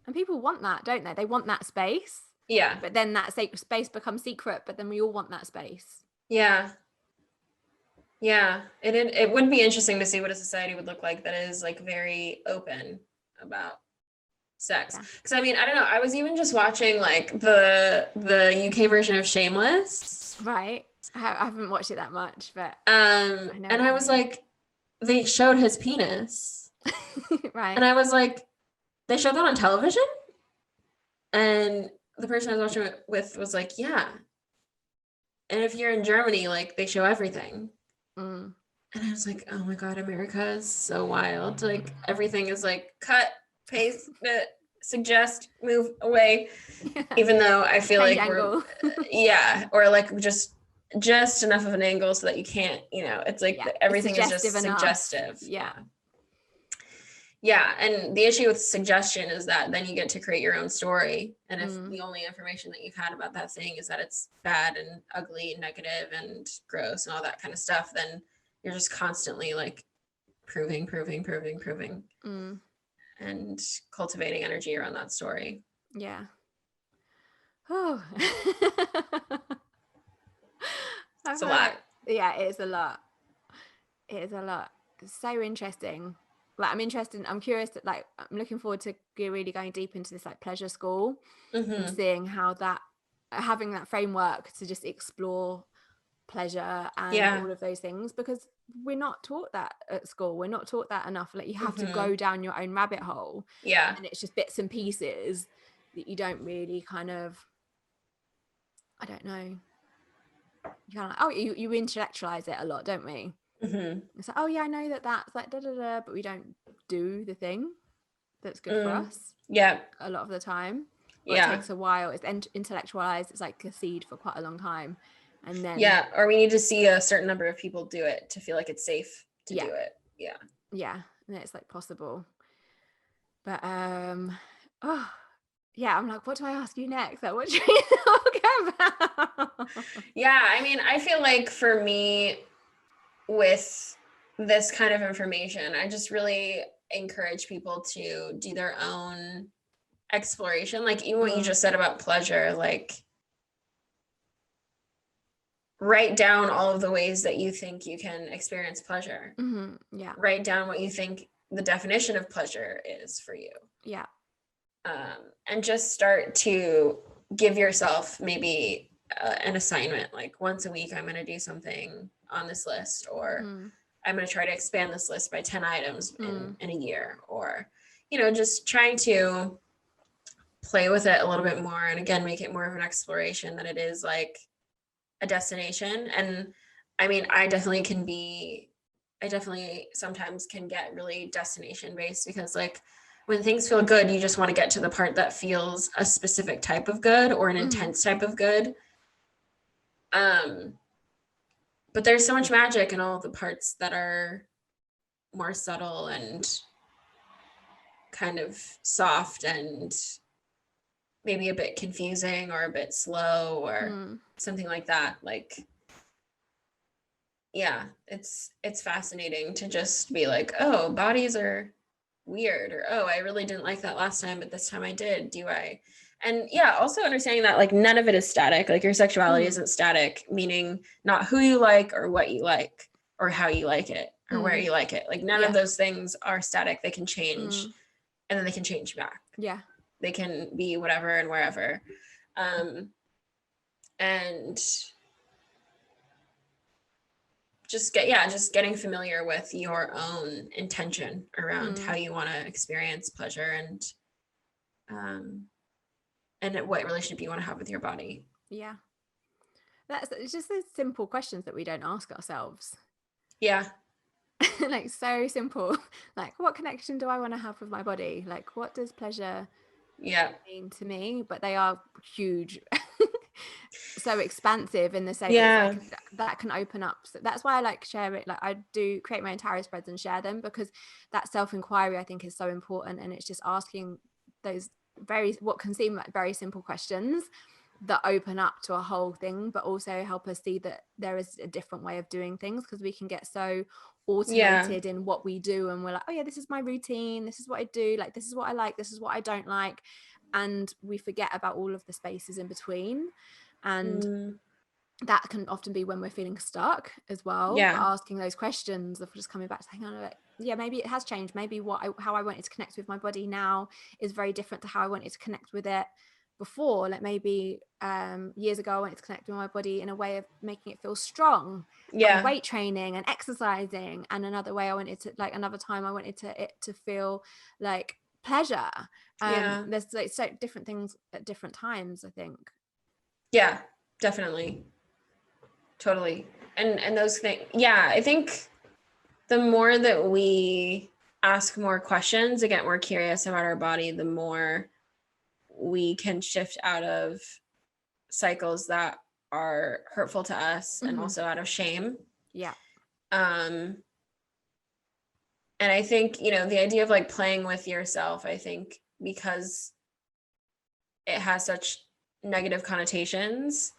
And people want that, don't they? They want that space. Yeah. But then that space becomes secret, but then we all want that space. Yeah. Yeah. It would be interesting to see what a society would look like that is like very open about sex. Because I mean, I don't know, I was even just watching like the UK version of Shameless. Right. I haven't watched it that much, but I was like, they showed his penis. Right. And I was like, they showed that on television? And the person I was watching it with was like, yeah. And if you're in Germany, like they show everything. And I was like, oh my God, America is so wild. Like everything is like cut, paste, suggest, move away. Even though I feel like we're, or like just enough of an angle so that you can't, you know, it's like everything is just suggestive. Yeah. And the issue with suggestion is that then you get to create your own story. And if the only information that you've had about that thing is that it's bad and ugly and negative and gross and all that kind of stuff, then you're just constantly like proving and cultivating energy around that story. Yeah. Oh. It's a lot. Yeah, it is a lot. It is a lot. It's so interesting. Like I'm curious that like I'm looking forward to really going deep into this like pleasure school and seeing how that, having that framework to just explore pleasure and all of those things, because we're not taught that at school. We're not taught that enough. Like you have to go down your own rabbit hole. Yeah. And it's just bits and pieces that you don't really kind of, I don't know. You kind of like, you intellectualize it a lot, don't we? It's like, oh yeah, I know that's like da, but we don't do the thing that's good for us. Yeah. A lot of the time. or it takes a while. It's intellectualized. It's like a seed for quite a long time. And then or we need to see a certain number of people do it to feel like it's safe to do it. Yeah, and it's like possible. But I'm like, what do I ask you next? Like, what should we talk about? I mean, I feel like for me, with this kind of information, I just really encourage people to do their own exploration. Like even what you just said about pleasure, like write down all of the ways that you think you can experience pleasure. Write down what you think the definition of pleasure is for you. And just start to give yourself maybe an assignment, like once a week I'm going to do something on this list, or I'm going to try to expand this list by 10 items in a year, or just trying to play with it a little bit more, and again make it more of an exploration than it is like a destination. And I mean, I definitely sometimes can get really destination based, because like when things feel good, you just want to get to the part that feels a specific type of good or an intense type of good. But there's so much magic in all the parts that are more subtle and kind of soft and maybe a bit confusing or a bit slow or something like that. Like, it's fascinating to just be like, oh, bodies are weird, or oh, I really didn't like that last time, but this time I did. Do I? And also understanding that like none of it is static. Like your sexuality isn't static, meaning not who you like or what you like or how you like it or where you like it. Like none of those things are static. They can change and then they can change back. They can be whatever and wherever. And just getting familiar with your own intention around how you want to experience pleasure and what relationship you want to have with your body. It's just those simple questions that we don't ask ourselves. Like so simple. Like, what connection do I want to have with my body? Like, what does pleasure mean to me? But they are huge. So expansive in the same like, that can open up. So that's why I like share it. Like I do create my own tarot spreads and share them, because that self-inquiry I think is so important, and it's just asking those what can seem like very simple questions that open up to a whole thing, but also help us see that there is a different way of doing things, because we can get so automated in what we do, and we're like, oh yeah, this is my routine, this is what I do, like this is what I like, this is what I don't like, and we forget about all of the spaces in between. And that can often be when we're feeling stuck as well. But asking those questions of just coming back to saying, oh, maybe it has changed. Maybe how I wanted to connect with my body now is very different to how I wanted to connect with it before. Like maybe years ago I wanted to connect with my body in a way of making it feel strong, and weight training and exercising, and another way I wanted to, like another time I wanted it to feel like pleasure. There's like so different things at different times, I think. Definitely, totally. And those things, I think the more that we ask more questions and get more curious about our body, the more we can shift out of cycles that are hurtful to us and also out of shame. And I think, the idea of like playing with yourself, I think because it has such negative connotations,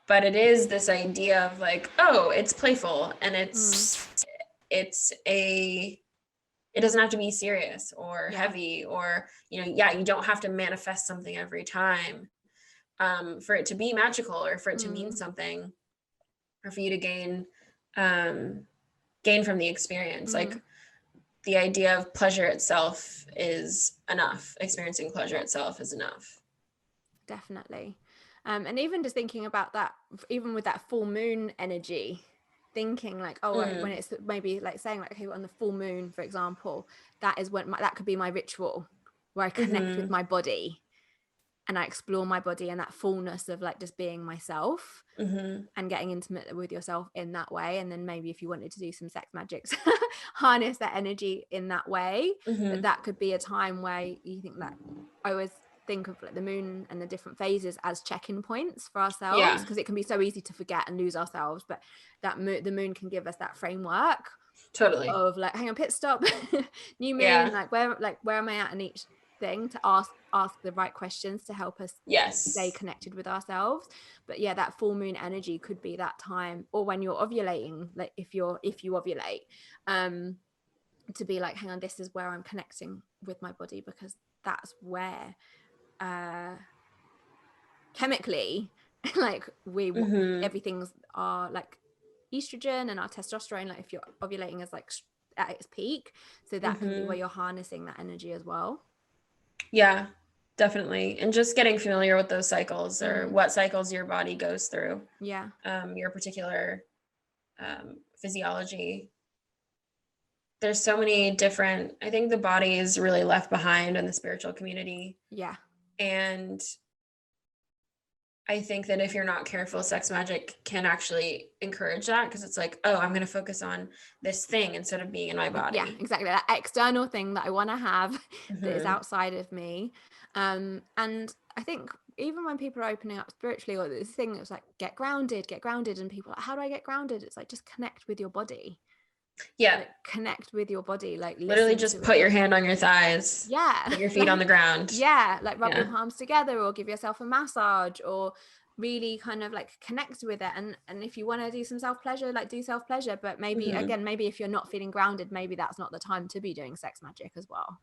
but it is this idea of like, oh, it's playful, and it doesn't have to be serious or heavy, or you don't have to manifest something every time for it to be magical, or for it to mean something, or for you to gain from the experience. Like the idea of pleasure itself is enough. Experiencing pleasure itself is enough. Definitely. And even just thinking about that, even with that full moon energy, thinking like, oh, when it's maybe like saying like, okay, on the full moon, for example, that is when that could be my ritual where I connect with my body and I explore my body and that fullness of like just being myself and getting intimate with yourself in that way. And then maybe if you wanted to do some sex magics, harness that energy in that way. But that could be a time where you think that I was think of like the moon and the different phases as check-in points for ourselves, because it can be so easy to forget and lose ourselves, but that the moon can give us that framework of like, hang on, pit stop, new moon, like where am I at in each thing, to ask the right questions to help us stay connected with ourselves. But yeah, that full moon energy could be that time, or when you're ovulating, like if you ovulate, to be like, hang on, this is where I'm connecting with my body, because that's where chemically like everything's are like estrogen and our testosterone, like if you're ovulating, is like at its peak, so that can be where you're harnessing that energy as well. Yeah, definitely. And just getting familiar with those cycles, or what cycles your body goes through, your particular physiology. There's so many different, I think the body is really left behind in the spiritual community. And I think that if you're not careful, sex magic can actually encourage that, because it's like, oh, I'm going to focus on this thing instead of being in my body. Yeah, exactly. That external thing that I want to have that is outside of me. And I think even when people are opening up spiritually, or this thing that's like, get grounded, and people are like, how do I get grounded? It's like, just connect with your body. Like, connect with your body, like literally just put your hand on your thighs, put your feet on the ground, like rub your palms together, or give yourself a massage, or really kind of like connect with it. And if you want to do some self-pleasure, like do self-pleasure, but maybe again, maybe if you're not feeling grounded, maybe that's not the time to be doing sex magic as well.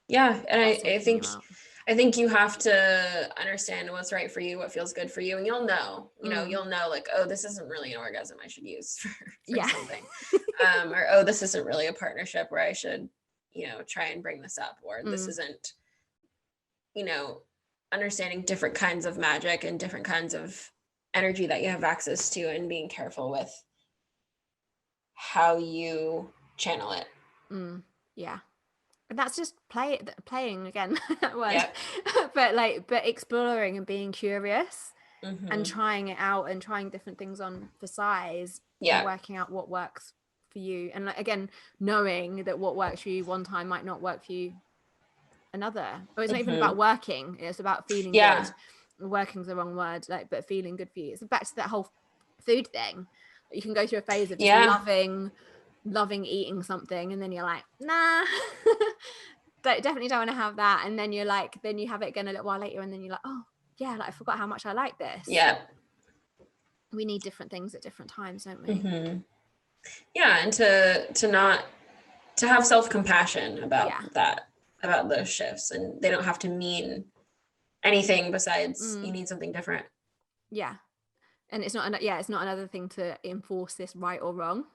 And I think you have to understand what's right for you, what feels good for you, and you'll know like, oh, this isn't really an orgasm I should use for something, or oh, this isn't really a partnership where I should, try and bring this up, or this isn't, understanding different kinds of magic and different kinds of energy that you have access to, and being careful with how you channel it. And that's just playing again, that word. but exploring and being curious, and trying it out, and trying different things on for size, and working out what works for you. And like, again, knowing that what works for you one time might not work for you another. Or it's not even about working, it's about feeling good. Working's the wrong word, like, but feeling good for you. It's back to that whole food thing. You can go through a phase of just loving eating something, and then you're like, nah, definitely don't want to have that. And then you're like, then you have it again a little while later, and then you're like, oh yeah, like I forgot how much I like this. We need different things at different times, don't we? And to have self-compassion about that, about those shifts, and they don't have to mean anything besides you need something different. And it's not another thing to enforce this right or wrong.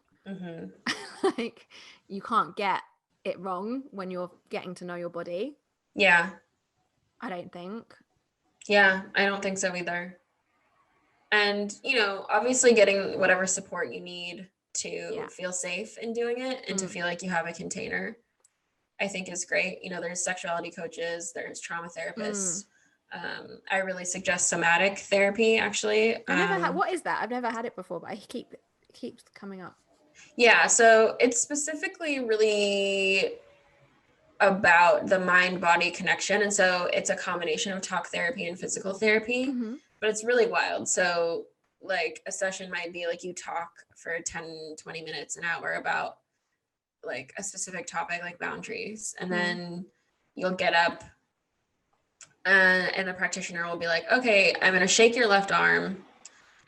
Like, you can't get it wrong when you're getting to know your body. I don't think. I don't think so either. And obviously getting whatever support you need to feel safe in doing it, and to feel like you have a container, I think is great. There's sexuality coaches, there's trauma therapists. I really suggest somatic therapy, actually. What is that? I've never had it before, but it keeps coming up. So it's specifically really about the mind-body connection. And so it's a combination of talk therapy and physical therapy, but it's really wild. So like a session might be like, you talk for 10, 20 minutes, an hour about like a specific topic, like boundaries. And then you'll get up and the practitioner will be like, okay, I'm going to shake your left arm,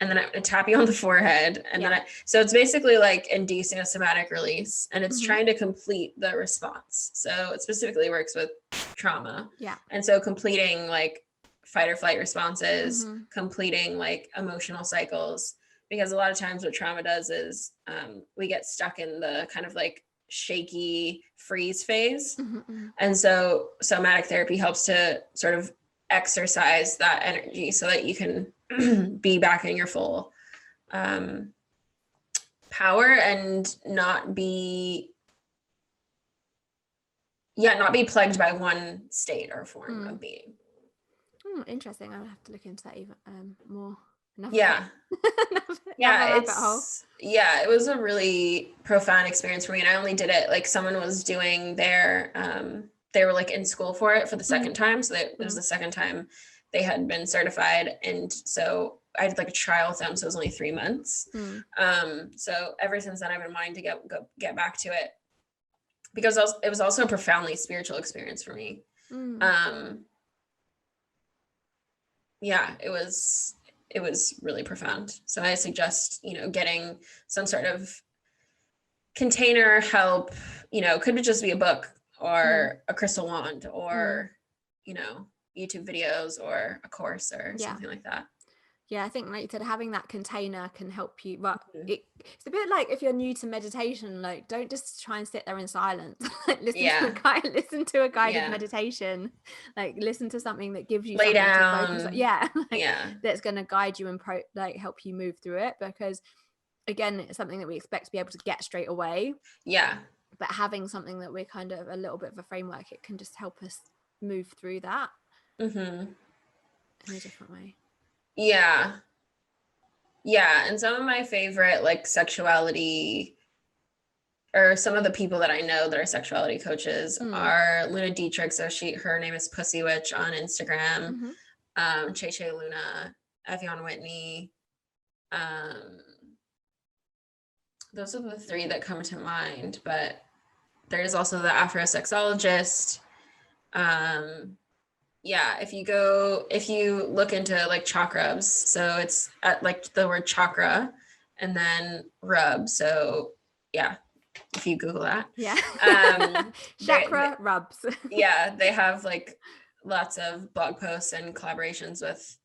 and then I'm going to tap you on the forehead. And then so it's basically like inducing a somatic release, and it's trying to complete the response. So it specifically works with trauma. And so completing like fight or flight responses, completing like emotional cycles, because a lot of times what trauma does is we get stuck in the kind of like shaky freeze phase. And so somatic therapy helps to sort of exercise that energy so that you can be back in your full power, and not be plagued by one state or form of being. Interesting. I would have to look into that even more. It was a really profound experience for me, and I only did it like someone was doing their they were like in school for it for the second time. So it was the second time they had been certified. And so I did like a trial with them. So it was only 3 months. So ever since then I've been wanting to get back to it, because it was also a profoundly spiritual experience for me. Yeah, it was really profound. So I suggest, getting some sort of container help, could just be a book or a crystal wand or, YouTube videos or a course or something like that. Yeah, I think like you said, having that container can help you, but it's a bit like if you're new to meditation, like don't just try and sit there in silence. Listen to a guided meditation, like listen to something that gives you lay something down. to focus on. That's going to guide you and help you move through it, because again, it's something that we expect to be able to get straight away. But having something that we're kind of a little bit of a framework, it can just help us move through that in a different way. Yeah. And some of my favorite like sexuality, or some of the people that I know that are sexuality coaches are Luna Dietrich. So her name is Pussy Witch on Instagram. Che Luna, Evian Whitney. Those are the 3 that come to mind, but there's also the Afrosexologist. If you look into like chakras, so it's at like the word chakra and then rub. So if you Google that, chakra rubs. They have like lots of blog posts and collaborations with,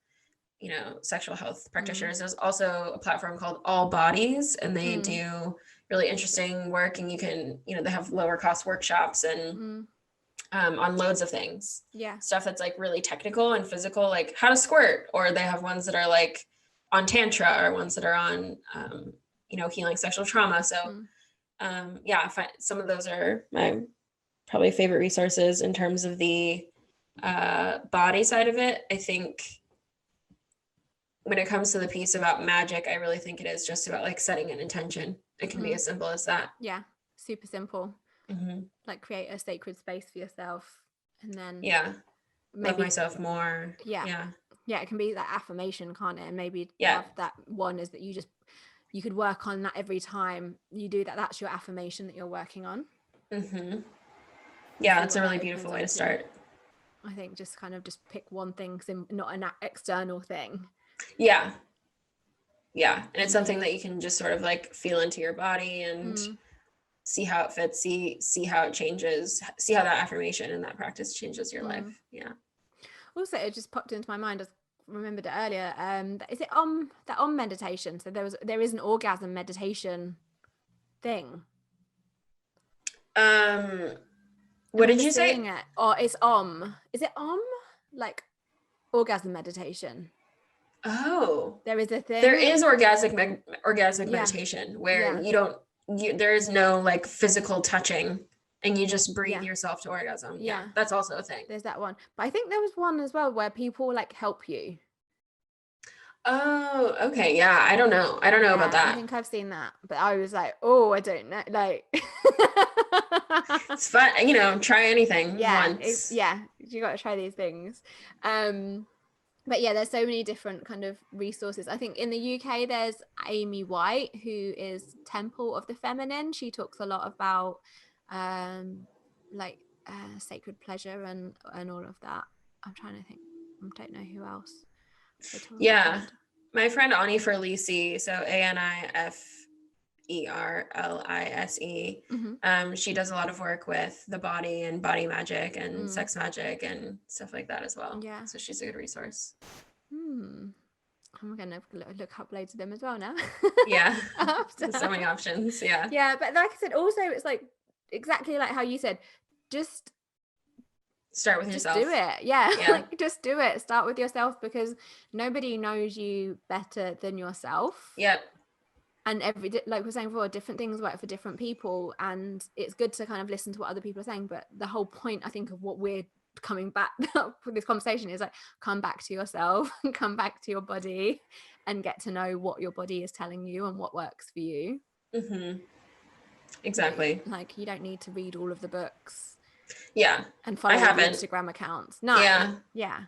sexual health practitioners. There's also a platform called All Bodies, and they do really interesting work, and you can, they have lower cost workshops and on loads of things. Stuff that's like really technical and physical, like how to squirt, or they have ones that are like on tantra, or ones that are on healing sexual trauma. So some of those are my probably favorite resources in terms of the body side of it. I think when it comes to the piece about magic, I really think it is just about like setting an intention. It can be as simple as that. Super simple. Like create a sacred space for yourself, and then love myself more. It can be that affirmation, can't it? And maybe have that one is that you could work on that every time you do that. That's your affirmation that you're working on. It's a really beautiful way to start. I think just kind of just pick one thing, not an external thing. And it's something that you can just sort of like feel into your body and see how it fits, see how it changes, see how that affirmation and that practice changes your life. Also, it just popped into my mind, I remembered it earlier, is it that meditation? So there is an orgasm meditation thing. What did you say? Or it's is it like orgasm meditation? Oh, there is a thing. There is orgasmic meditation where there is no like physical touching, and you just breathe yourself to orgasm. That's also a thing. There's that one, but I think there was one as well where people like help you. Oh, okay. I don't know about that. I think I've seen that, but I was like, I don't know, like it's fun, try anything once. You got to try these things. But there's so many different kind of resources. I think in the UK there's Amy White, who is Temple of the Feminine. She talks a lot about sacred pleasure and all of that. I'm trying to think. I don't know who else. My friend Ani Ferlisi, so ANIFERLISE, she does a lot of work with the body and body magic and sex magic and stuff like that as well. So she's a good resource. I'm gonna look up loads of them as well now. So many options. But like I said, also it's like exactly like how you said, just start with yourself. Do it. Like just do it. Start with yourself, because nobody knows you better than yourself. And like we're saying before, different things work for different people, and it's good to kind of listen to what other people are saying. But the whole point, I think, of what we're coming back with this conversation is like, come back to yourself and come back to your body and get to know what your body is telling you and what works for you. Exactly. Like you don't need to read all of the books. Yeah. And follow I the haven't. Instagram accounts. No. Yeah. Yeah.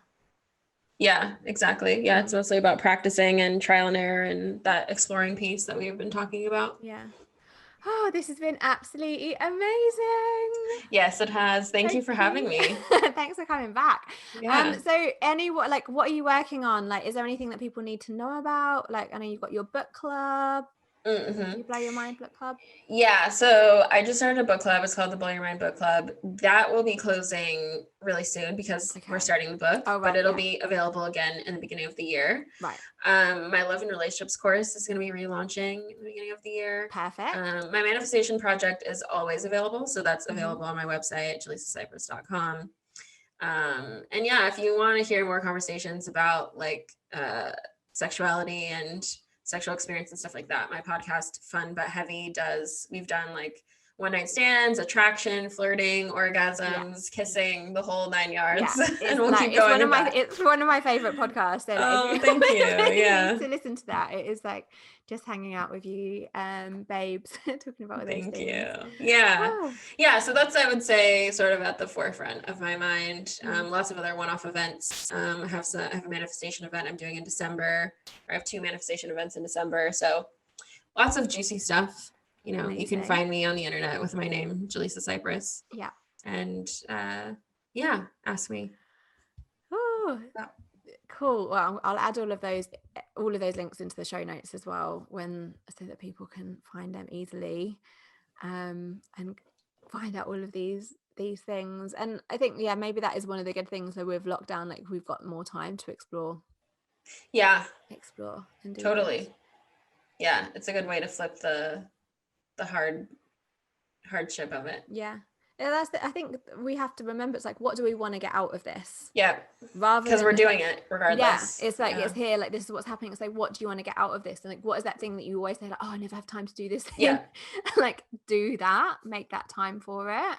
Yeah, exactly. Yeah, it's mostly about practicing and trial and error and that exploring piece that we've been talking about. Yeah. Oh, this has been absolutely amazing. Yes, it has. Thank you for having me. Thanks for coming back. Yeah. So what are you working on? Like, is there anything that people need to know about? Like, I know you've got your book club. Mm-hmm. You Blow Your Mind book club. Yeah, so I just started a book club. It's called the Blow Your Mind book club. That will be closing really soon because we're starting the book, but it'll be available again in the beginning of the year. Right. My love and relationships course is going to be relaunching in the beginning of the year. Perfect. My manifestation project is always available, so that's available on my website, jaliessasipress.com. And yeah, if you want to hear more conversations about like sexuality and sexual experience and stuff like that, my podcast Fun But Heavy we've done like one night stands, attraction, flirting, orgasms, kissing, the whole 9 yards. And we'll keep going. It's one of my favorite podcasts. So like, thank you. Yeah. To listen to that, it is like just hanging out with you, babes, talking about those things. Thank you. Yeah. Oh. Yeah. So that's, I would say, sort of at the forefront of my mind. Lots of other one-off events. I have a manifestation event I'm doing in December. I have 2 manifestation events in December. So lots of juicy stuff. You know, you can find me on the internet with my name, Jaliessa Sipress. Yeah. And ask me. Oh, cool. Well, I'll add all of those links into the show notes as well so that people can find them easily, and find out all of these things. And I think, maybe that is one of the good things. So with lockdown, like we've got more time to explore. Yeah. Explore and do totally. Things. Yeah, it's a good way to flip the hardship of it. Yeah. I think we have to remember, it's like, what do we want to get out of this? Yeah. Because we're doing it regardless. Yeah. It's like, it's here, like, this is what's happening. It's like, what do you want to get out of this? And like, what is that thing that you always say, like, oh, I never have time to do this thing. Yeah. Like, do that, make that time for it,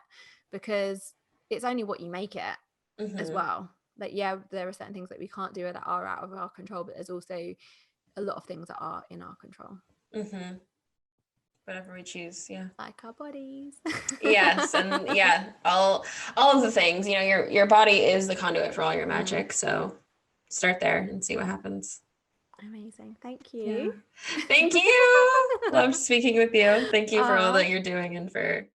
because it's only what you make it as well. Like, there are certain things that we can't do that are out of our control, but there's also a lot of things that are in our control. Whatever we choose, like our bodies. Yes. And all of the things, you know, your body is the conduit for all your magic, so start there and see what happens. Amazing. Thank you. Thank you. Loved speaking with you. Thank you for all that you're doing and for